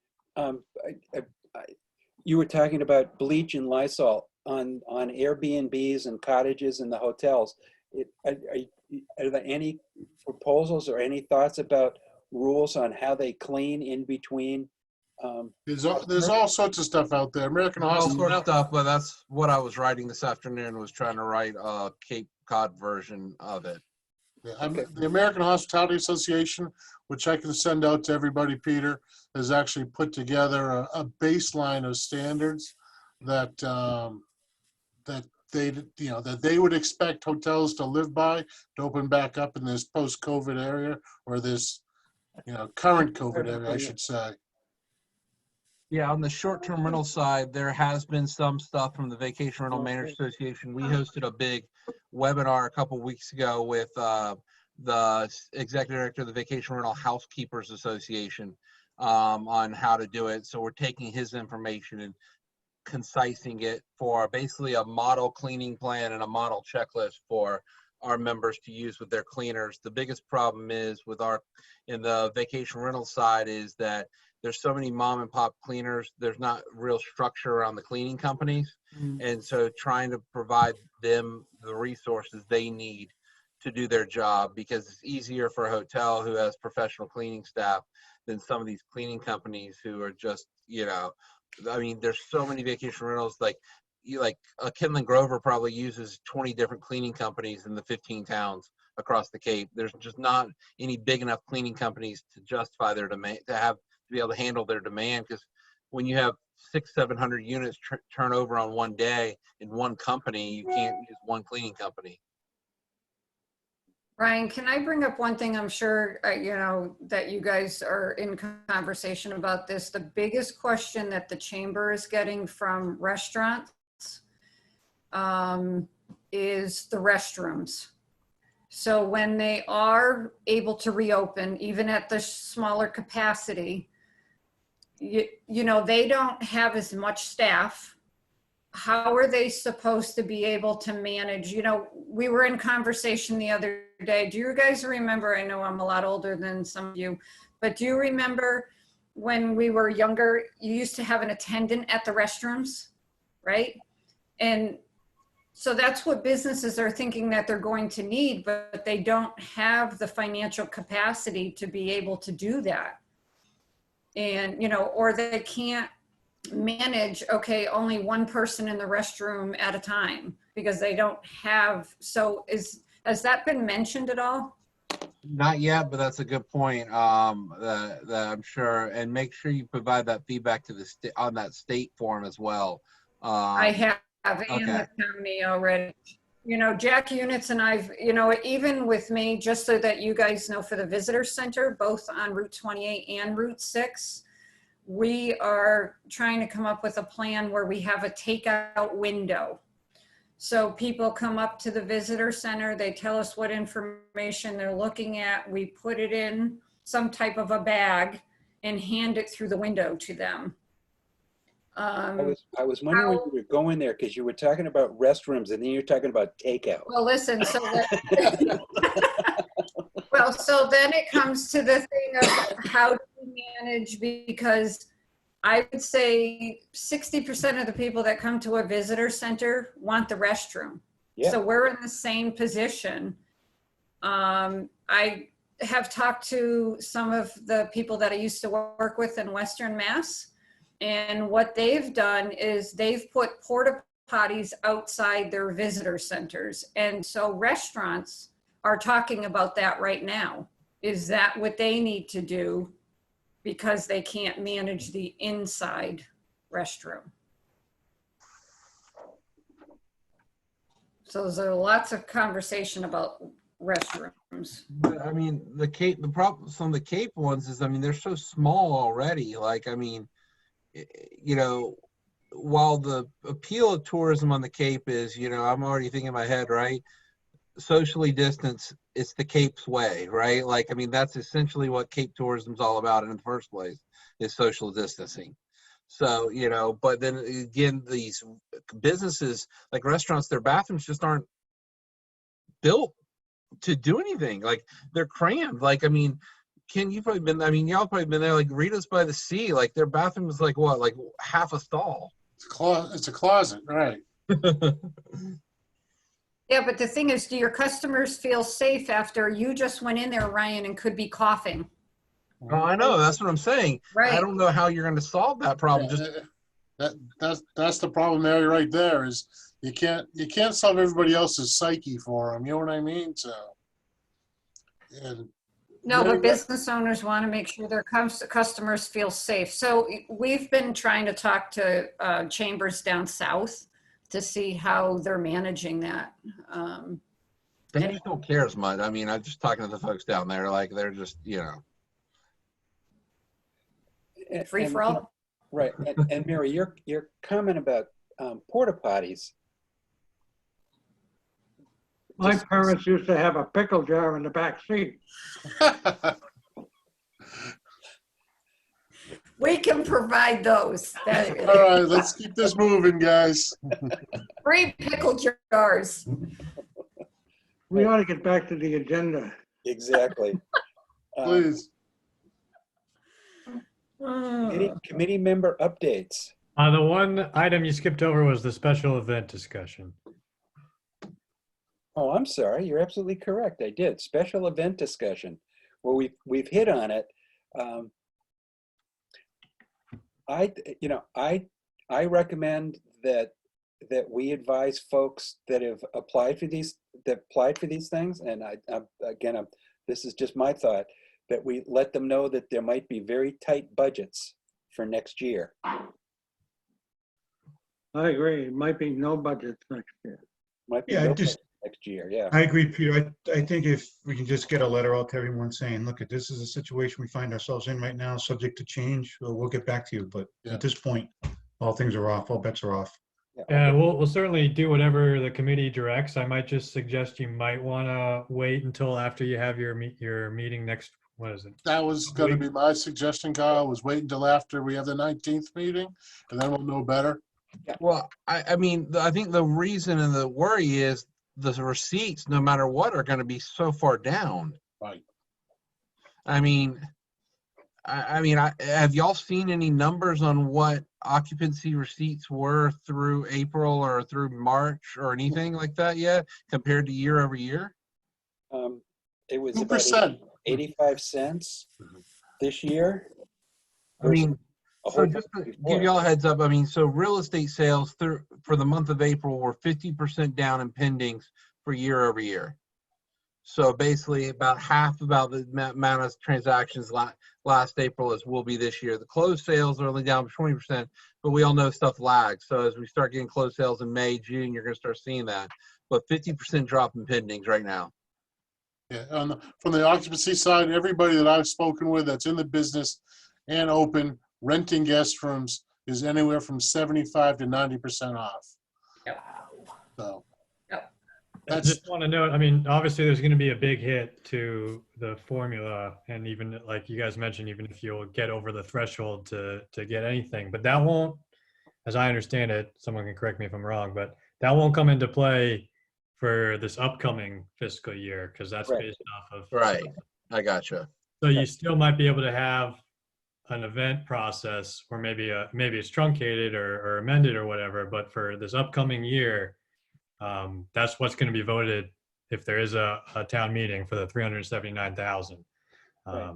you were talking about bleach and Lysol on Airbnbs and cottages and the hotels. Are there any proposals or any thoughts about rules on how they clean in between? There's all sorts of stuff out there. American All sorts Hospital. of stuff, but that's what I was writing this afternoon, was trying to write a Cape Cod version of it. Yeah, the American Hospitality Association, which I can send out to everybody, Peter, has actually put together a baseline of standards that they would expect hotels to live by to open back up in this post-COVID area, or this current COVID area, I should say. Yeah, on the short-term rental side, there has been some stuff from the Vacation Rental Managers Association. We hosted a big webinar a couple weeks ago with the executive director of the Vacation Rental Housekeepers Association on how to do it. So we're taking his information and concising it for basically a model cleaning plan and a model checklist for our members to use with their cleaners. The biggest problem is in the vacation rental side is that there's so many mom and pop cleaners, there's not real structure around the cleaning companies. And so trying to provide them the resources they need to do their job, because it's easier for a hotel who has professional cleaning staff than some of these cleaning companies who are just, I mean, there's so many vacation rentals, like Kinlan Grover probably uses 20 different cleaning companies in the 15 towns across the Cape. There's just not any big enough cleaning companies to justify their demand, to be able to handle their demand. Because when you have 600-700 units turn over on one day in one company, you can't use one cleaning company. Ryan, can I bring up one thing? I'm sure, that you guys are in conversation about this. The biggest question that the chamber is getting from restaurants is the restrooms. So when they are able to reopen, even at the smaller capacity, they don't have as much staff. How are they supposed to be able to manage? We were in conversation the other day. Do you guys remember, I know I'm a lot older than some of you, but do you remember when we were younger, you used to have an attendant at the restrooms, right? And so that's what businesses are thinking that they're going to need, but they don't have the financial capacity to be able to do that. And, or they can't manage, only one person in the restroom at a time because they don't have. So has that been mentioned at all? Not yet, but that's a good point. That I'm sure, and make sure you provide that feedback to the state on that state form as well. I have Okay. in the county already. You know, Jack Units and I've, you know, even with me, just so that you guys know, for the visitor center, both on Route 28 and Route 6, we are trying to come up with a plan where we have a takeout window. So people come up to the visitor center, they tell us what information they're looking at, we put it in some type of a bag and hand it through the window to them. I was wondering when you were going there, because you were talking about restrooms and then you're talking about takeout. Well, listen, so that, well, so then it comes to the thing of how do we manage, because I would say 60% of the people that come to a visitor center want the restroom. Yeah. So we're in the same position. I have talked to some of the people that I used to work with in Western Mass. And what they've done is they've put porta potties outside their visitor centers. And so restaurants are talking about that right now. Is that what they need to do because they can't manage the inside restroom? So there's lots of conversation about restrooms. I mean, the problem, some of the Cape ones is, I mean, they're so small already. Like, I mean, you know, while the appeal of tourism on the Cape is, you know, I'm already thinking in my head, right? Socially distance, it's the Cape's way, right? Like, I mean, that's essentially what Cape tourism's all about in the first place, is social distancing. So, you know, but then again, these businesses like restaurants, their bathrooms just aren't built to do anything. Like, they're crammed. Like, I mean, Ken, you've probably been, I mean, y'all probably been there, like Rita's by the Sea, like their bathroom is like what, like half a stall. It's a closet, right? Yeah, but the thing is, do your customers feel safe after you just went in there, Ryan, and could be coughing? Oh, I know, that's what I'm saying. Right. I don't know how you're going to solve that problem. That's the problem, Mary, right there, is you can't solve everybody else's psyche for them. You know what I mean? So, and No, but business owners want to make sure their customers feel safe. So we've been trying to talk to chambers down south to see how they're managing that. They just don't care as much. I mean, I'm just talking to the folks down there, like they're just, you know. Free for all. Right. And Mary, your comment about porta potties. My parents used to have a pickle jar in the back seat. We can provide those. All right, let's keep this moving, guys. Free pickle jars. We ought to get back to the agenda. Exactly. Please. Committee member updates. The one item you skipped over was the special event discussion. Oh, I'm sorry. You're absolutely correct. I did. Special event discussion. Well, we've hit on it. I recommend that we advise folks that have applied for these things, and this is just my thought, that we let them know that there might be very tight budgets for next year. I agree. It might be no budgets next year. Might be Yeah, no budget next year. Yeah. I agree, Peter. I think if we can just get a letter out to everyone saying, look, this is a situation we find ourselves in right now, subject to change, we'll get back to you. But at this point, all things are off, all bets are off. Yeah, we'll certainly do whatever the committee directs. I might just suggest you might want to wait until after you have your meeting next, what is it? That was going to be my suggestion, Kyle, was wait until after we have the 19th meeting, and then we'll know better. Well, I mean, I think the reason and the worry is the receipts, no matter what, are going to be so far down. Right. I mean, have y'all seen any numbers on what occupancy receipts were through April or through March or anything like that yet, compared to year over year? It was 2%. about 85 cents this year. I mean, so just to give y'all a heads up, I mean, so real estate sales for the month of April were 50% down in pendings for year over year. So basically about half about the amount of transactions last April as will be this year. The closed sales are only down 20%, but we all know stuff lags. So as we start getting closed sales in May, June, you're going to start seeing that. but 50% drop in pendings right now. Yeah, from the occupancy side, everybody that I've spoken with that's in the business and open, renting guest rooms is anywhere from 75 to 90% off. Yep. So Yep. I that's, just want to note, I mean, obviously there's going to be a big hit to the formula, and even like you guys mentioned, even if you'll get over the threshold to get anything, but that won't, as I understand it, someone can correct me if I'm wrong, but that won't come into play for this upcoming fiscal year because that's Right. based off of. Right. I gotcha. So you still might be able to have an event process, or maybe it's truncated or amended or whatever, but for this upcoming year, that's what's going to be voted if there is a town meeting for the 379,000. Right.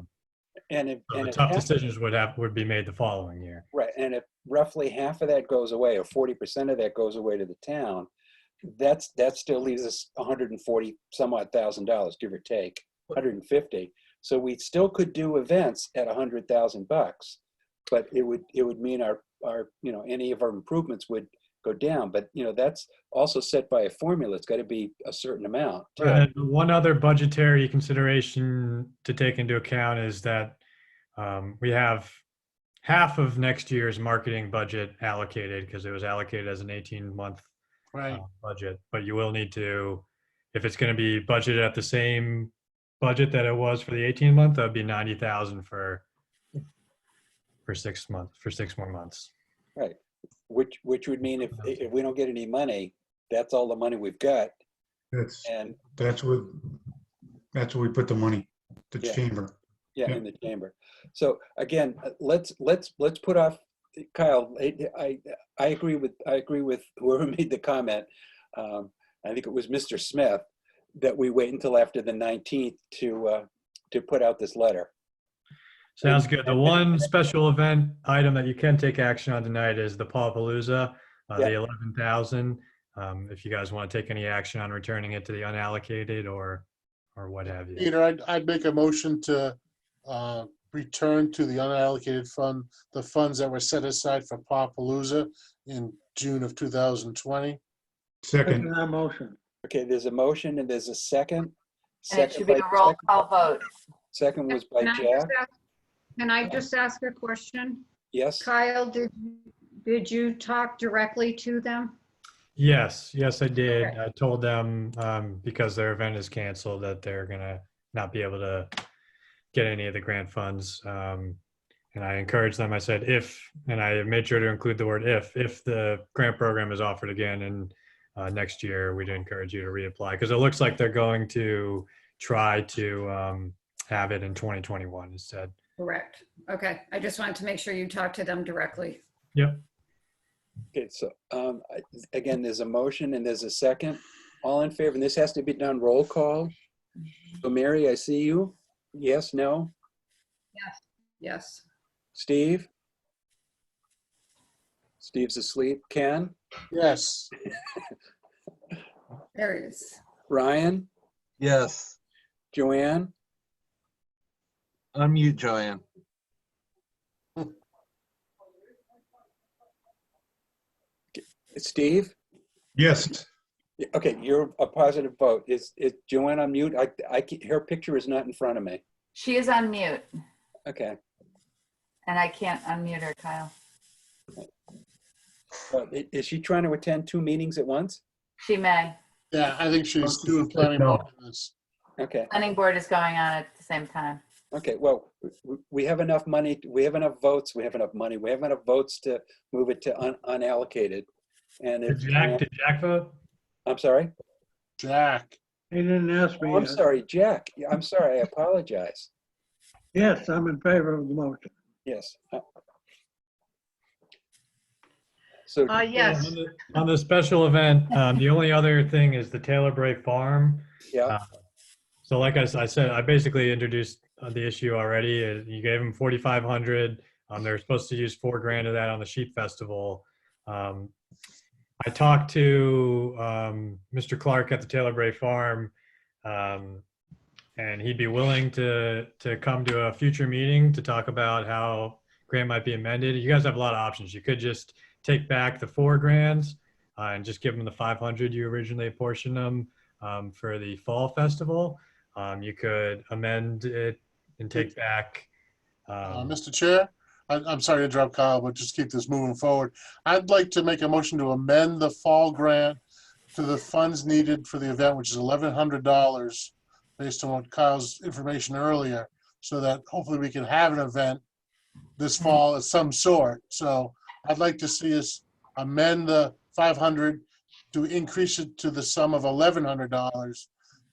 And if, So and the if tough half, decisions would be made the following year. right, and if roughly half of that goes away, or 40% of that goes away to the town, that still leaves us 140 some odd $1,000, give or take, 150. So we still could do events at $100,000, but it would mean our any of our improvements would go down. But that's also set by a formula. It's got to be a certain amount. Too. And one other budgetary consideration to take into account is that we have half of next year's marketing budget allocated because it was allocated as an 18-month right. budget. But you will need to, if it's going to be budgeted at the same budget that it was for the 18-month, that'd be 90,000 for 6 months, for 6 more months. Right. Which would mean if we don't get any money, that's all the money we've got. That's where we put the money, the Yeah. chamber. Yeah, Yeah. in the chamber. So again, let's put off, Kyle. I agree with whoever made the comment. I think it was Mr. Smith, that we wait until after the 19th to put out this letter. Sounds good. The one special event item that you can take action on tonight is the Palooza, the 11,000. If you guys want to take any action on returning it to the unallocated or what have you. Peter, I'd make a motion to return to the unallocated fund, the funds that were set aside for Palooza in June of 2020. Second, That motion. Okay, there's a motion and there's a second. And it should be a roll call vote. Second was by Jack. Can I just ask a question? Yes. Kyle, did you talk directly to them? Yes, I did. Okay. I told them because their event is canceled that they're gonna not be able to get any of the grant funds. And I encouraged them. I said and I made sure to include the word if the grant program is offered again and next year, we'd encourage you to reapply because it looks like they're going to try to have it in 2021 instead. Correct. Okay. I just wanted to make sure you talked to them directly. Yep. Okay, so again, there's a motion and there's a second. All in favor, and this has to be done roll call. So Mary, I see you. Yes, no? Yes. Steve? Steve's asleep. Ken? Yes. There it is. Ryan? Yes. Joanne? Unmute, Joanne. Steve? yes, Okay, you're a positive vote. Is Joanne on mute? Her picture is not in front of me. She is on mute, Okay. and I can't unmute her, Kyle. Is she trying to attend 2 meetings at once? She may. Yeah, I think she's doing planning board on this. Okay. Planning board is going on at the same time. Okay, well, we have enough money, we have enough votes, we have enough money, we have enough votes to move it to unallocated. And Did Jack vote? I'm sorry? Jack. He didn't ask me. Oh, I'm sorry, Jack. Yeah, I'm sorry, I apologize. Yes, I'm in favor of the motion. Yes. So, Yes. On the special event, the only other thing is the Taylor Bray Farm. yeah, So like I said, I basically introduced the issue already. You gave them 4,500. They're supposed to use $4,000 of that on the Sheep Festival. I talked to Mr. Clark at the Taylor Bray Farm, and he'd be willing to come to a future meeting to talk about how grant might be amended. You guys have a lot of options. You could just take back the $4,000. and just give them the 500 you originally apportioned them for the fall festival. You could amend it and take back. Mr. Chair, I'm sorry to interrupt Kyle, but just keep this moving forward. I'd like to make a motion to amend the fall grant to the funds needed for the event, which is $1,100, based on what Kyle's information earlier, so that hopefully we can have an event this fall of some sort. So I'd like to see us amend the 500 to increase it to the sum of $1,100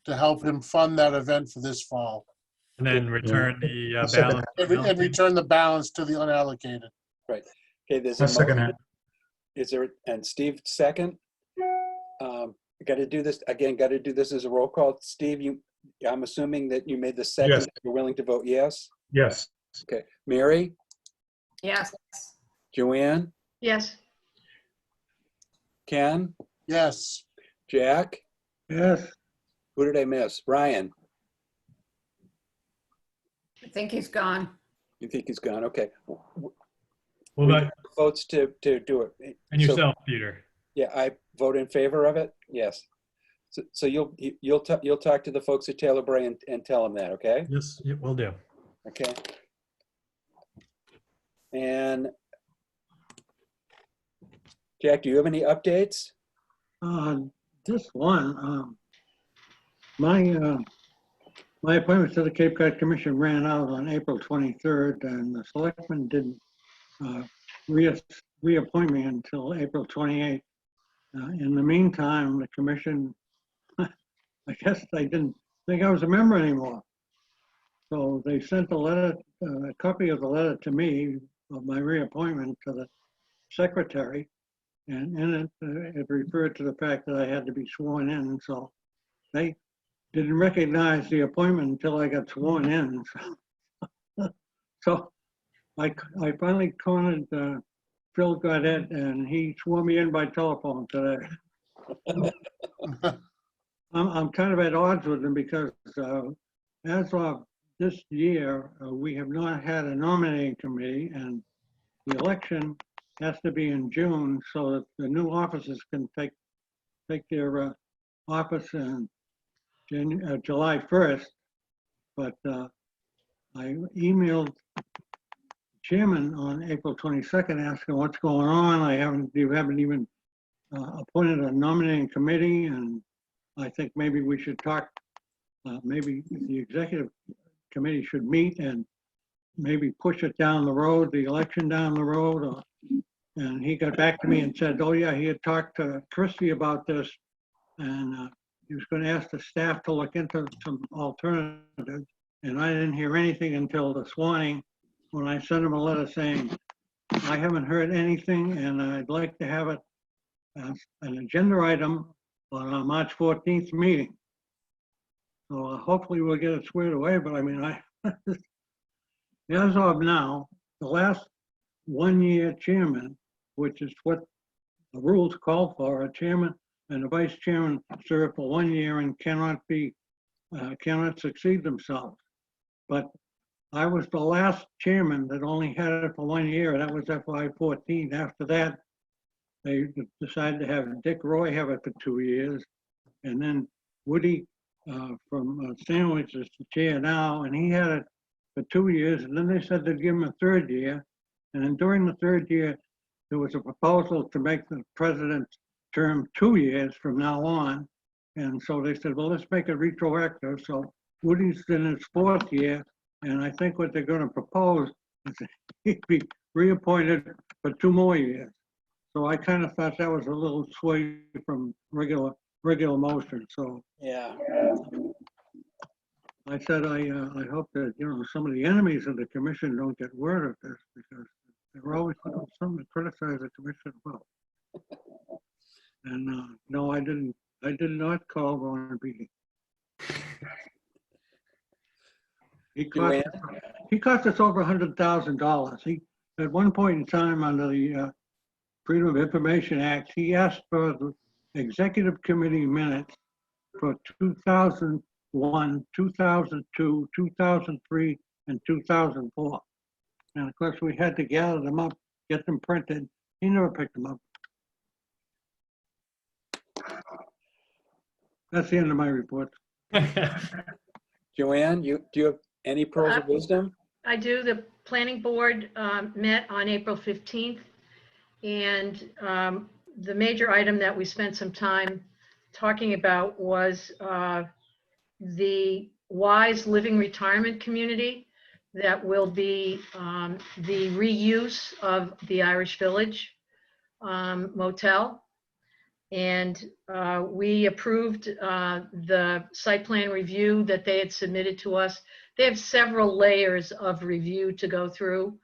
to help him fund that event for this fall. And then return the Second. balance. And return the balance to the unallocated. Right. Okay, there's I a second motion. that. Is there, and Steve, second? Got to do this, again, got to do this as a roll call. Steve, I'm assuming that you made the second. Yes. You're willing to vote yes? Yes. Okay. Mary, Yes. Joanne, Yes. Ken, Yes. Jack, Yes, who did I miss? Ryan, I think he's gone. you think he's gone? Okay. Well, We that, have votes to do it. and So, yourself, Peter. yeah, I vote in favor of it. Yes. So you'll talk to the folks at Taylor Bray and tell them that, okay? Yes, we'll do. Okay. And Jack, do you have any updates? just one, my appointment to the Cape Cod Commission ran out on April 23rd, and the selectmen didn't reappoint me until April 28th. In the meantime, the commission, I guess they didn't think I was a member anymore. So they sent a copy of the letter to me of my reappointment to the secretary. And in it, it referred to the fact that I had to be sworn in. So they didn't recognize the appointment until I got sworn in. So I finally cornered Phil Goddard, and he swore me in by telephone today. I'm kind of at odds with him because as of this year, we have not had a nominating committee, and the election has to be in June so that the new officers can take their office in July 1st. But I emailed chairman on April 22nd asking what's going on. You haven't even appointed a nominating committee, and I think maybe we should talk, maybe the executive committee should meet and maybe push it down the road, the election down the road. And he got back to me and said, oh yeah, he had talked to Christie about this, and he was going to ask the staff to look into some alternatives. And I didn't hear anything until this morning when I sent him a letter saying, I haven't heard anything, and I'd like to have it as an agenda item on our March 14th meeting. So hopefully we'll get it squared away, but I mean, as of now, the last one-year chairman, which is what the rules call for, a chairman and a vice chairman serve for 1 year and cannot succeed themselves. But I was the last chairman that only had it for 1 year. That was FY14. After that, they decided to have Dick Roy have it for 2 years. And then Woody from Sandwich is the chair now, and he had it for 2 years. And then they said they'd give him a third year. And then during the third year, there was a proposal to make the president's term 2 years from now on. And so they said, well, let's make it retroactive. So Woody's in his fourth year. And I think what they're going to propose is that he'd be reappointed for 2 more years. So I kind of thought that was a little sway from regular motion. So Yeah. I said, I hope that, some of the enemies of the commission don't get word of this, because they're always something to criticize the commission about. And no, I did not call Ron Beatty. He cost us over $100,000. He, at one point in time, under the Freedom of Information Act, he asked for the executive committee minutes for 2001, 2002, 2003, and 2004. And of course, we had to gather them up, get them printed. He never picked them up. That's the end of my report. Joanne, do you have any pearls of wisdom? I do. The planning board met on April 15th. And the major item that we spent some time talking about was the WISE Living Retirement Community that will be the reuse of the Irish Village motel. And we approved the site plan review that they had submitted to us. They have several layers of review to go through.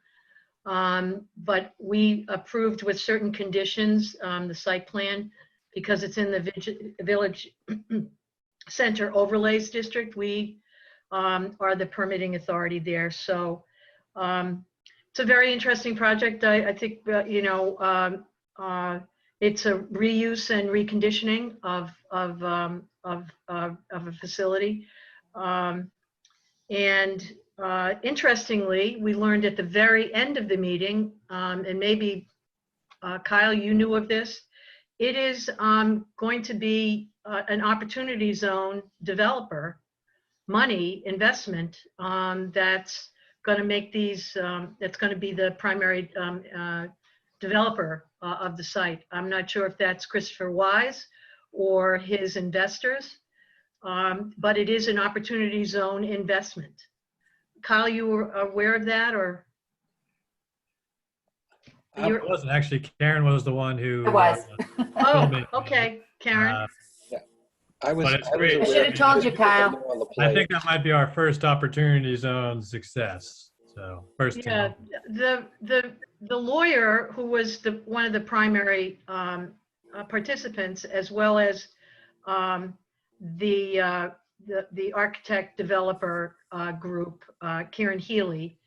But we approved with certain conditions the site plan because it's in the Village Center Overlays District. We are the permitting authority there. So it's a very interesting project. I think, you know, it's a reuse and reconditioning of a facility. Interestingly, we learned at the very end of the meeting, and maybe Kyle, you knew of this, it is going to be an opportunity zone developer money investment that's going to make these, that's going to be the primary developer of the site. I'm not sure if that's Christopher Wise or his investors, but it is an opportunity zone investment. Kyle, you were aware of that, or? I wasn't actually. Karen was the one who. It was. Oh, me. okay, Karen. I was. But it's I was great. I aware should have told you, Kyle. on the I plate. think that might be our first opportunity zone success. So first. Yeah, the lawyer who was one of the primary participants, as well as the architect developer group, Kieran Healy,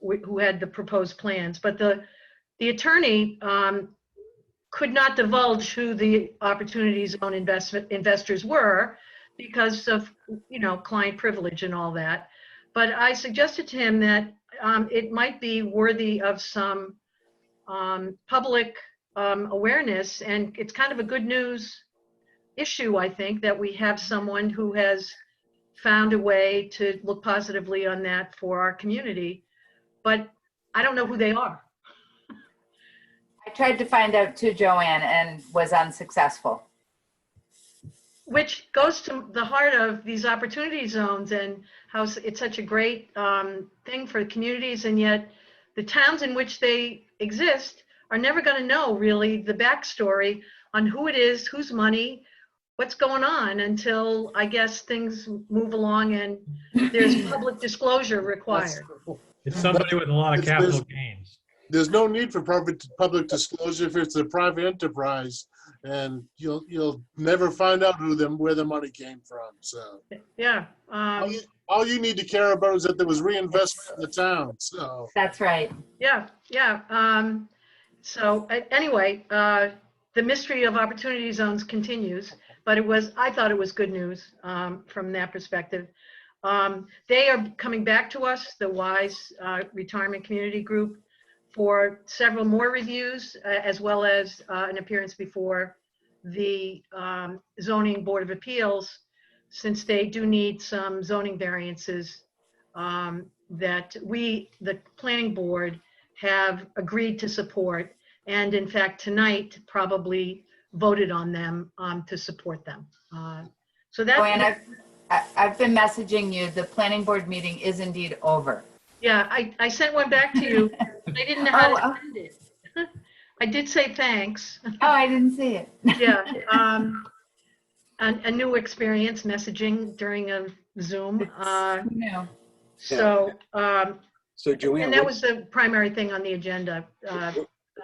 who had the proposed plans. But the attorney could not divulge who the opportunity zone investors were because of, you know, client privilege and all that. But I suggested to him that it might be worthy of some public awareness, and it's kind of a good news issue, I think, that we have someone who has found a way to look positively on that for our community, but I don't know who they are. I tried to find out too, Joanne, and was unsuccessful. Which goes to the heart of these opportunity zones and how it's such a great thing for communities, and yet the towns in which they exist are never going to know really the backstory on who it is, whose money, what's going on, until I guess things move along and there's public disclosure required. It's somebody with a lot of capital gains. There's no need for public disclosure if it's a private enterprise, and you'll never find out where the money came from. So Yeah. all you need to care about is that there was reinvestment in the town. So That's right. Yeah. So anyway, the mystery of opportunity zones continues, but I thought it was good news from that perspective. They are coming back to us, the WISE Retirement Community Group, for several more reviews, as well as an appearance before the Zoning Board of Appeals, since they do need some zoning variances that we, the planning board, have agreed to support. And in fact, tonight probably voted on them to support them. So that's. Joanne, I've been messaging you. The planning board meeting is indeed over. Yeah, I sent one back to you. I didn't know how to send it. I did say thanks. Oh, I didn't see it. Yeah, a new experience messaging during a Zoom. No. So, So Joanne, and that was the primary thing on the agenda.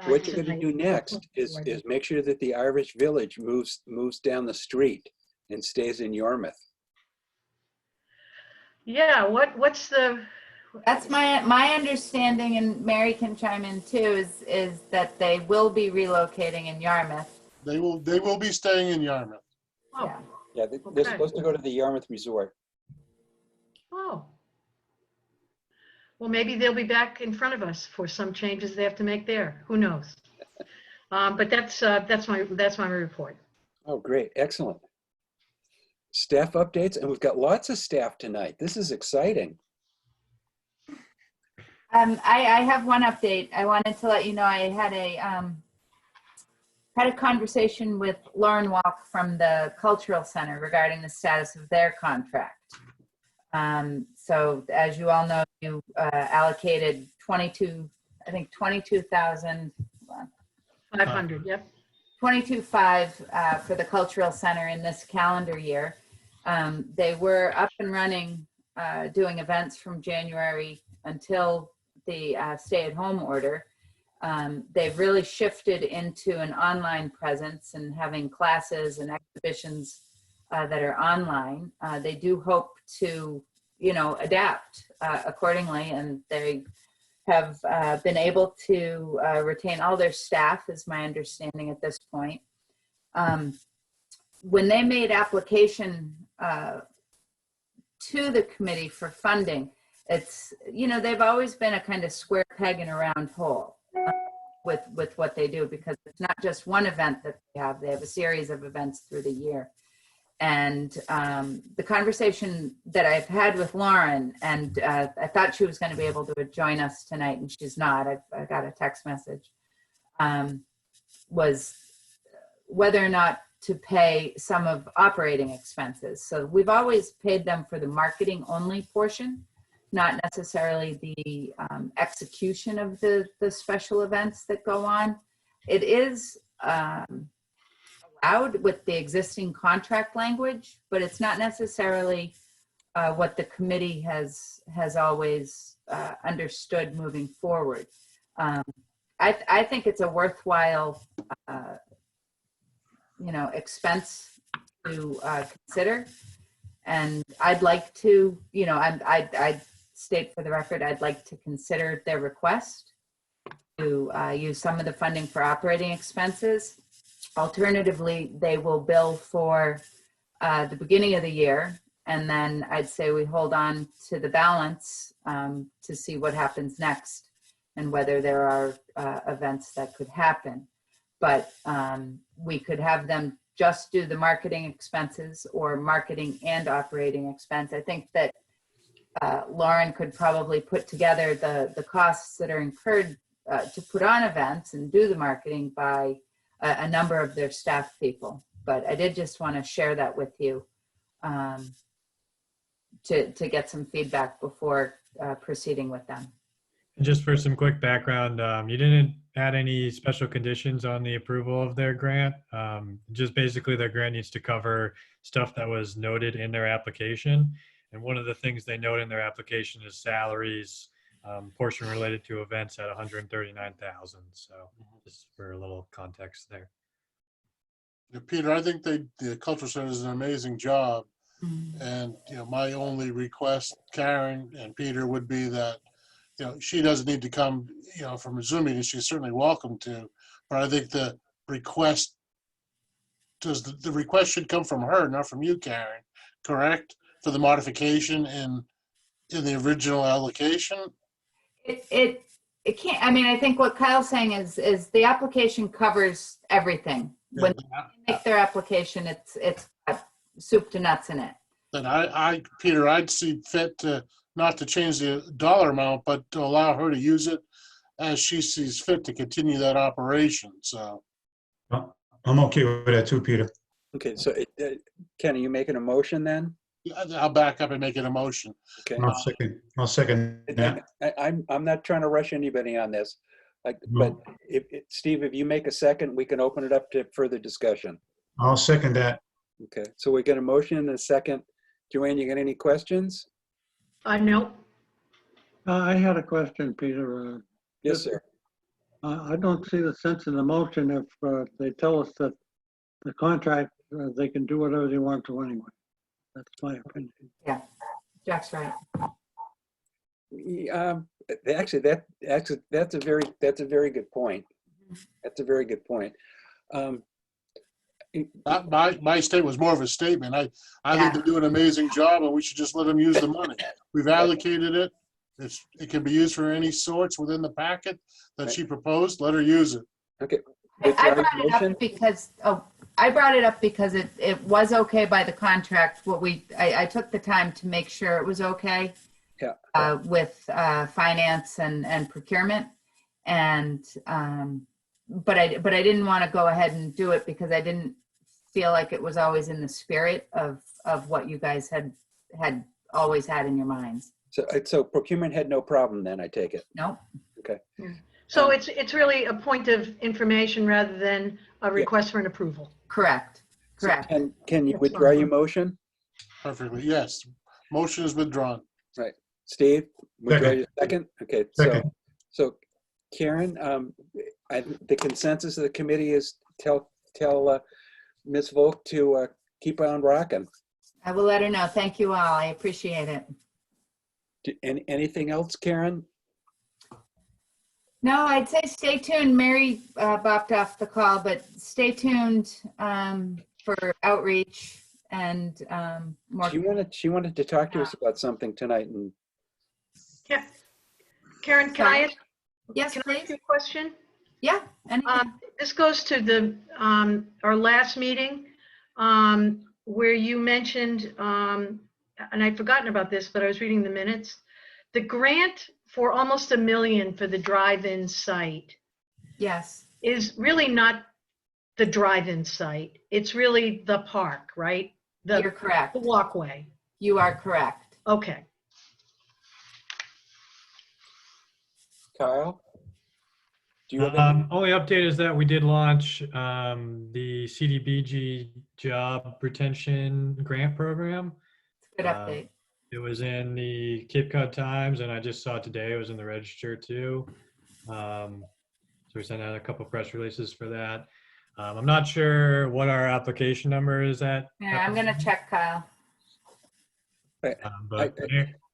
what you're going to tonight. do next is make sure that the Irish Village moves down the street and stays in Yarmouth. Yeah, what's the? That's my understanding, and Mary can chime in too, is that they will be relocating in Yarmouth. they will be staying in Yarmouth. Oh, Yeah. Yeah, they're Okay. supposed to go to the Yarmouth Resort. oh. Well, maybe they'll be back in front of us for some changes they have to make there. Who knows? But that's my report. Oh, great. Excellent. staff updates, and we've got lots of staff tonight. This is exciting. I have one update. I wanted to let you know I had a conversation with Lauren Walk from the Cultural Center regarding the status of their contract. So as you all know, you allocated 22,000, 500, yep. 22.5 for the Cultural Center in this calendar year. They were up and running, doing events from January until the stay-at-home order. They've really shifted into an online presence and having classes and exhibitions that are online. They do hope to, adapt accordingly, and they have been able to retain all their staff, is my understanding at this point. When they made application to the committee for funding, it's, they've always been a kind of square peg in a round hole with what they do, because it's not just one event that they have a series of events through the year. And the conversation that I've had with Lauren, and I thought she was going to be able to join us tonight, and she's not. I got a text message, was whether or not to pay some of operating expenses. So we've always paid them for the marketing only portion, not necessarily the execution of the special events that go on. It is allowed with the existing contract language, but it's not necessarily what the committee has always understood moving forward. I think it's a worthwhile expense to consider. And I'd like to, I'd state for the record, I'd like to consider their request to use some of the funding for operating expenses. Alternatively, they will bill for the beginning of the year, and then I'd say we hold on to the balance to see what happens next and whether there are events that could happen. But we could have them just do the marketing expenses or marketing and operating expense. I think that Lauren could probably put together the costs that are incurred to put on events and do the marketing by a number of their staff people. But I did just want to share that with you to get some feedback before proceeding with them. And just for some quick background, you didn't add any special conditions on the approval of their grant. Just basically their grant needs to cover stuff that was noted in their application. And one of the things they note in their application is salaries, portion related to events at $139,000. So just for a little context there. Yeah, Peter, I think the Cultural Center does an amazing job. And, my only request, Karen and Peter, would be that, she doesn't need to come, from a Zoom meeting. She's certainly welcome to. But I think the request, the request should come from her, not from you, Karen, correct? For the modification in the original allocation? It can't, I think what Kyle's saying is the application covers everything. When they make their application, it's got soup to nuts in it. Then Peter, I'd see fit to not to change the dollar amount, but to allow her to use it as she sees fit to continue that operation. So I'm okay with that too, Peter. Okay, so Ken, are you making a motion then? I'll back up and make it a motion. Okay. I'll second that. I'm not trying to rush anybody on this. But Steve, if you make a second, we can open it up to further discussion. I'll second that. Okay, so we got a motion and a second. Joanne, you got any questions? No. I had a question, Peter. Yes, sir. I don't see the sense in the motion if they tell us that the contract, they can do whatever they want to anyway. That's my opinion. Yeah, Jack's right. Actually, that's a very good point. That's a very good point. My state was more of a statement. I think they do an amazing job, and we should just let them use the money. We've allocated it. It can be used for any sorts within the packet that she proposed. Let her use it. Okay. I brought it up because I brought it up because it was okay by the contract. I took the time to make sure it was okay. Yeah. With finance and procurement, and but I didn't want to go ahead and do it because I didn't feel like it was always in the spirit of what you guys had always had in your minds. So procurement had no problem then, I take it? No. Okay. So it's really a point of information rather than a request for an approval. Correct. Correct. So can you That's withdraw fine. your motion? Perfectly, yes. Motion is withdrawn. Right. Steve, withdraw Second. your second? Okay, Second. so Karen, the consensus of the committee is tell Ms. Volk to keep on rocking. I will let her know. Thank you all. I appreciate it. Anything else, Karen? No, I'd say stay tuned. Mary bopped off the call, but stay tuned for outreach and more. She wanted to talk to us about something tonight, and Yeah. Karen, can I ask? Yes, Can I ask please. you a question? Yeah. Anything. This goes to the our last meeting where you mentioned, and I'd forgotten about this, but I was reading the minutes. The grant for almost $1 million for the drive-in site Yes. is really not the drive-in site. It's really the park, right? You're correct. The walkway. You are correct. Okay. Kyle, do you have any? Only update is that we did launch the Cdbg job retention grant program. Good update. It was in the Cape Cod Times, and I just saw it today. It was in the Register too. So we sent out a couple press releases for that. I'm not sure what our application number is at. Yeah, I'm gonna check, Kyle. But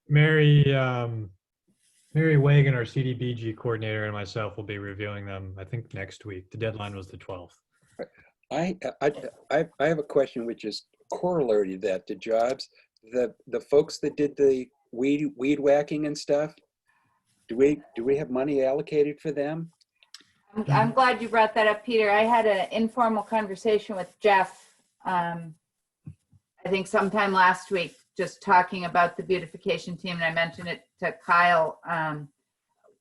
Mary Wagon, our Cdbg coordinator, and myself will be reviewing them, I think, next week. The deadline was the 12th. I have a question which is corollary to that, to jobs. The folks that did the weed whacking and stuff, do we have money allocated for them? I'm glad you brought that up, Peter. I had an informal conversation with Jeff, I think sometime last week, just talking about the beautification team, and I mentioned it to Kyle.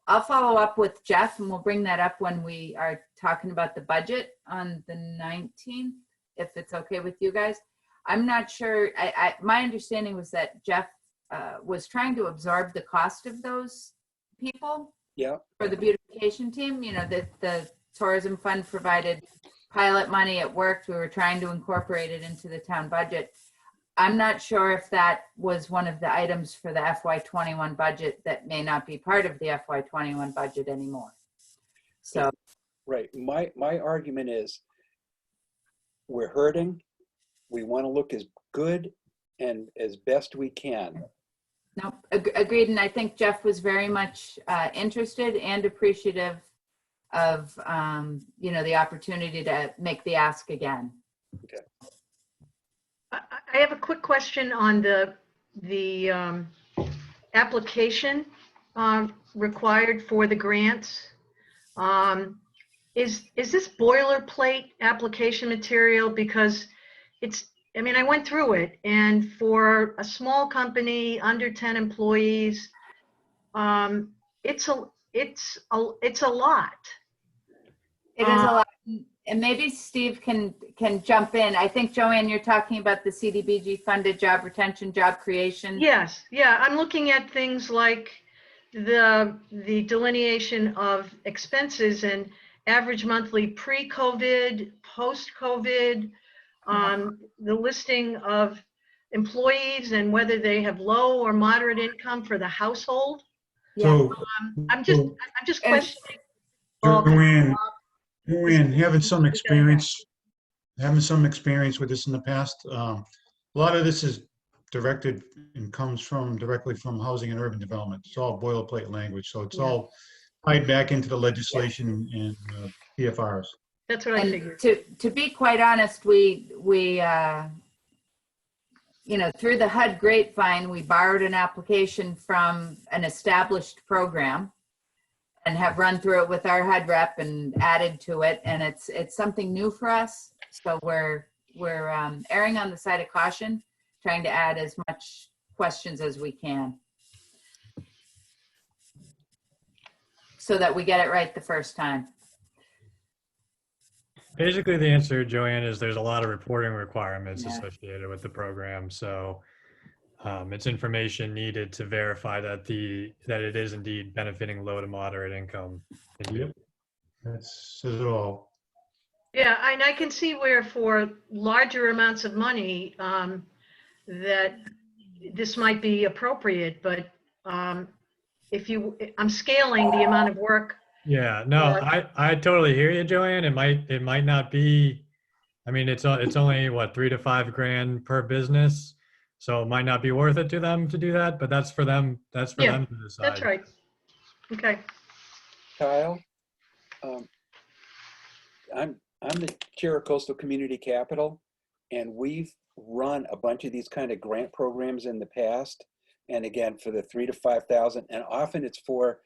I'll follow up with Jeff, and we'll bring that up when we are talking about the budget on the 19th, if it's okay with you guys. I'm not sure. My understanding was that Jeff was trying to absorb the cost of those people. Yeah. For the beautification team. You know, the tourism fund provided pilot money. It worked. We were trying to incorporate it into the town budget. I'm not sure if that was one of the items for the FY21 budget that may not be part of the FY21 budget anymore. So. Right. My argument is we're hurting. We want to look as good and as best we can. No, agreed. And I think Jeff was very much interested and appreciative of, the opportunity to make the ask again. Okay. I have a quick question on the application required for the grants. Is this boilerplate application material? Because I went through it, and for a small company under 10 employees, it's a lot. It is a lot. And maybe Steve can jump in. I think, Joanne, you're talking about the Cdbg funded job retention, job creation. Yes, yeah, I'm looking at things like the delineation of expenses and average monthly pre-COVID, post-COVID, the listing of employees and whether they have low or moderate income for the household. So, I'm just questioning. Joanne, having some experience with this in the past, a lot of this is directed and comes directly from housing and urban development. It's all boilerplate language, so it's all tied back into the legislation and PFRs. That's what I figured. To be quite honest, we through the HUD grapevine, we borrowed an application from an established program and have run through it with our HUD rep and added to it. And it's something new for us. So we're erring on the side of caution, trying to add as much questions as we can, so that we get it right the first time. Basically, the answer, Joanne, is there's a lot of reporting requirements Yeah. associated with the program. So it's information needed to verify that it is indeed benefiting low to moderate income. Yep. That says it all. Yeah, and I can see where for larger amounts of money, that this might be appropriate, but I'm scaling the amount of work. Yeah, no, I totally hear you, Joanne. It might not be. I mean, it's only what, $3 to $5 grand per business, so it might not be worth it to them to do that. But that's for them. That's for Yeah, them to decide. That's right. Okay. Kyle, I'm the chair of Coastal Community Capital, and we've run a bunch of these kind of grant programs in the past. And again, for the 3,000 to 5,000, and often it's for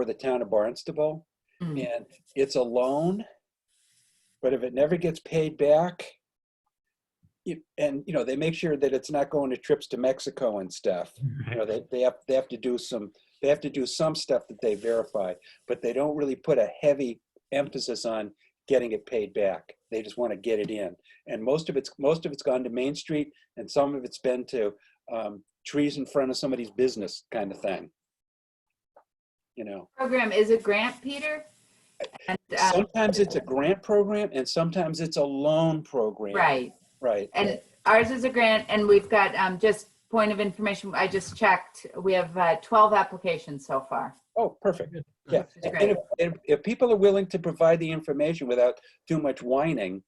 the town of Barnstable, and it's a loan, but if it never gets paid back, and they make sure that it's not going to trips to Mexico and stuff. They have to do some stuff that they verify, but they don't really put a heavy emphasis on getting it paid back. They just want to get it in, and most of it's gone to Main Street, and some of it's been to trees in front of somebody's business kind of thing. Program is a grant, Peter? And, sometimes it's a grant program, and sometimes it's a loan program. Right. And ours is a grant, and we've got, just point of information, I just checked, we have 12 applications so far. Oh, perfect. Yeah. Which is great. And if people are willing to provide the information without too much whining,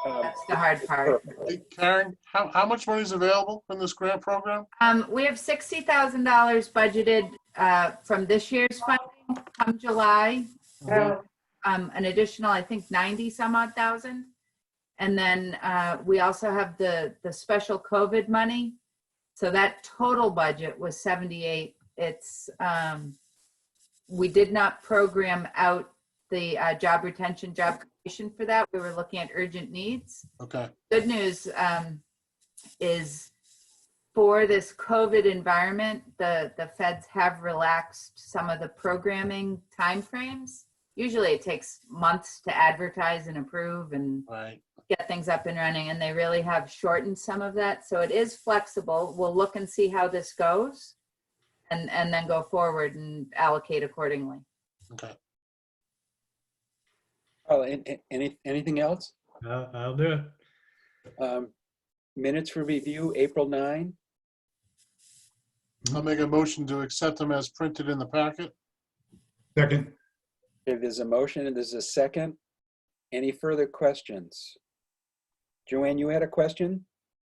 That's the hard part. Hey, Karen, how much money is available in this grant program? We have $60,000 budgeted from this year's funding come July. An additional, I think, 90 some odd thousand. And then we also have the special COVID money. So that total budget was 78. It's we did not program out the job retention, job creation for that. We were looking at urgent needs. Okay. Good news is for this COVID environment, the feds have relaxed some of the programming timeframes. Usually it takes months to advertise and approve and get things up and running, and they really have shortened some of that. So it is flexible. We'll look and see how this goes and then go forward and allocate accordingly. Okay. Anything else? I'll do it. Minutes for review, April 9. I'll make a motion to accept them as printed in the packet. Second. If there's a motion and there's a second, any further questions? Joanne, you had a question?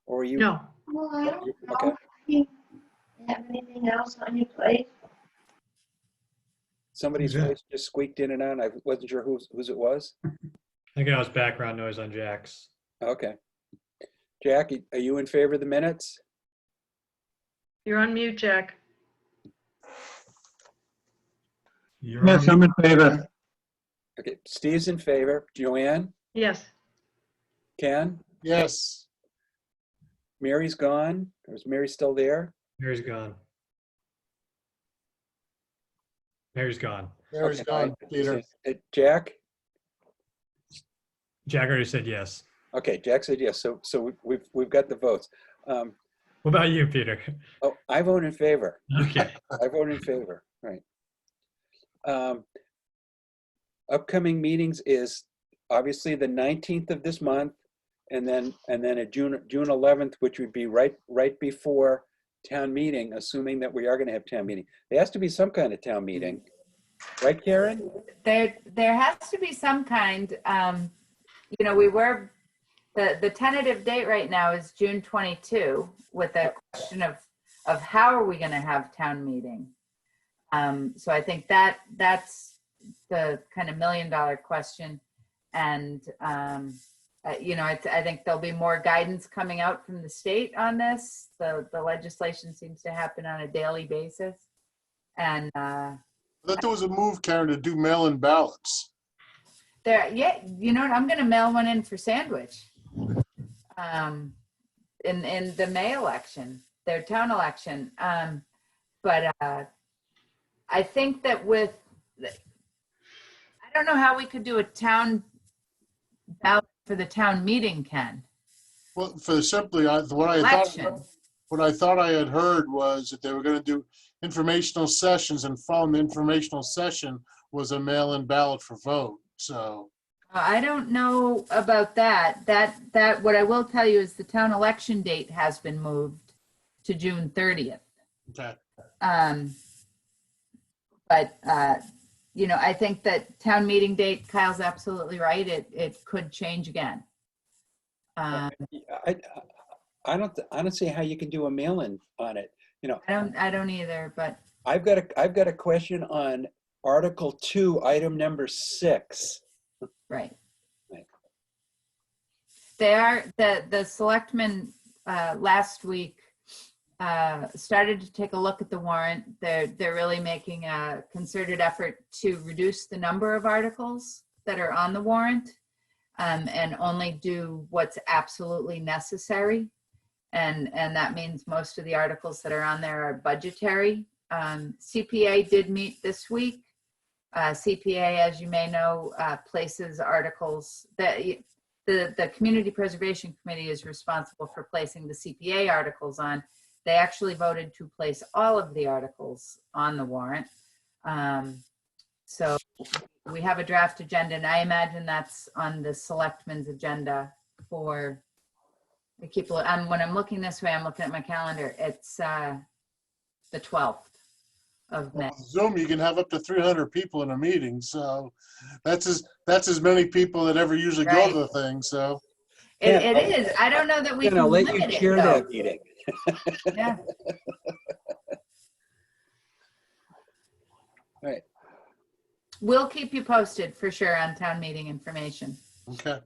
Or you? No. Well, I don't Okay. know if you have anything else on your plate. Somebody's Who's that? voice just squeaked in and out. I wasn't sure whose it was. I think that was background noise on Jack's. Okay. Jack, are you in favor of the minutes? You're on mute, Jack. Yes, I'm in favor. Okay, Steve's in favor. Joanne? Yes. Ken? Yes. Mary's gone. Is Mary still there? Mary's gone. Mary's gone. Mary's gone, Peter. Jack? Jack already said yes. Okay, Jack said yes. So we've got the votes. What about you, Peter? Oh, I vote in favor. Okay. I vote in favor. Right. Upcoming meetings is obviously the 19th of this month, and then a June 11th, which would be right before town meeting, assuming that we are going to have town meeting. There has to be some kind of town meeting, right, Karen? There has to be some kind. We were the tentative date right now is June 22, with the question of how are we going to have town meeting. So I think that's the kind of $1 million question, and I think there'll be more guidance coming out from the state on this. The legislation seems to happen on a daily basis, and I thought there was a move, Karen, to do mail-in ballots. There, yeah, you know what? I'm gonna mail one in for Sandwich. In the May election, their town election. But I think that I don't know how we could do a town ballot for the town meeting, Ken. Well, for simply, what Election. I thought I had heard was that they were going to do informational sessions, and following the informational session was a mail-in ballot for vote. So I don't know about that. That what I will tell you is the town election date has been moved to June 30th. okay, But you know, I think that town meeting date, Kyle's absolutely right. It could change again. I don't see how you can do a mail-in on it. You know, I don't either, but I've got a question on Article 2, item number 6. right. Right. They are, the selectmen last week started to take a look at the warrant. They're really making a concerted effort to reduce the number of articles that are on the warrant, and only do what's absolutely necessary. And that means most of the articles that are on there are budgetary. CPA did meet this week. CPA, as you may know, places articles that the Community Preservation Committee is responsible for placing the CPA articles on. They actually voted to place all of the articles on the warrant. So we have a draft agenda, and I imagine that's on the selectmen's agenda for the people. When I'm looking this way, I'm looking at my calendar. It's the 12th of May. Zoom, you can have up to 300 people in a meeting. So that's as many people that ever usually go to the thing. So It is. I don't know that we can I'll let you limit it, chair though. that meeting. Yeah. Right. We'll keep you posted for sure on town meeting information. okay,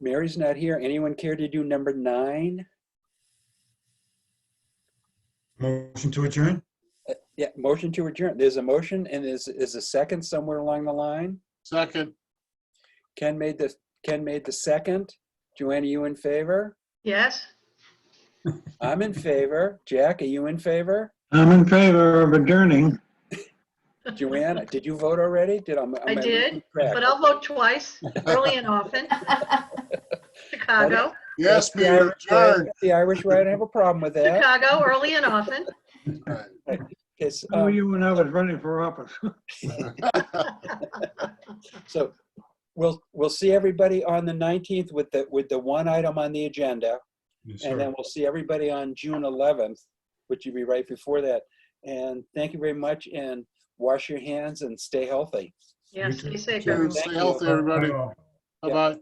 Mary's not here. Anyone care to do number 9? Motion to adjourn? Yeah, motion to adjourn. There's a motion, and is a second somewhere along the line. second, Ken made the second. Joanne, are you in favor? Yes? I'm in favor. Jack, are you in favor? I'm in favor of adjourning. Joanne, did you vote already? I did, but I'll vote twice, early and often. Chicago, yes, we adjourned. The Irish way, I don't have a problem with that. Chicago, early and often. It's, Who were you when I was running for office? so we'll see everybody on the 19th with the one item on the agenda. Yes, And sir. then we'll see everybody on June 11th, which will be right before that. And thank you very much, and wash your hands and stay healthy. Yeah, stay safe, Cheers. everyone. Stay healthy, everybody. Bye all. Bye-bye.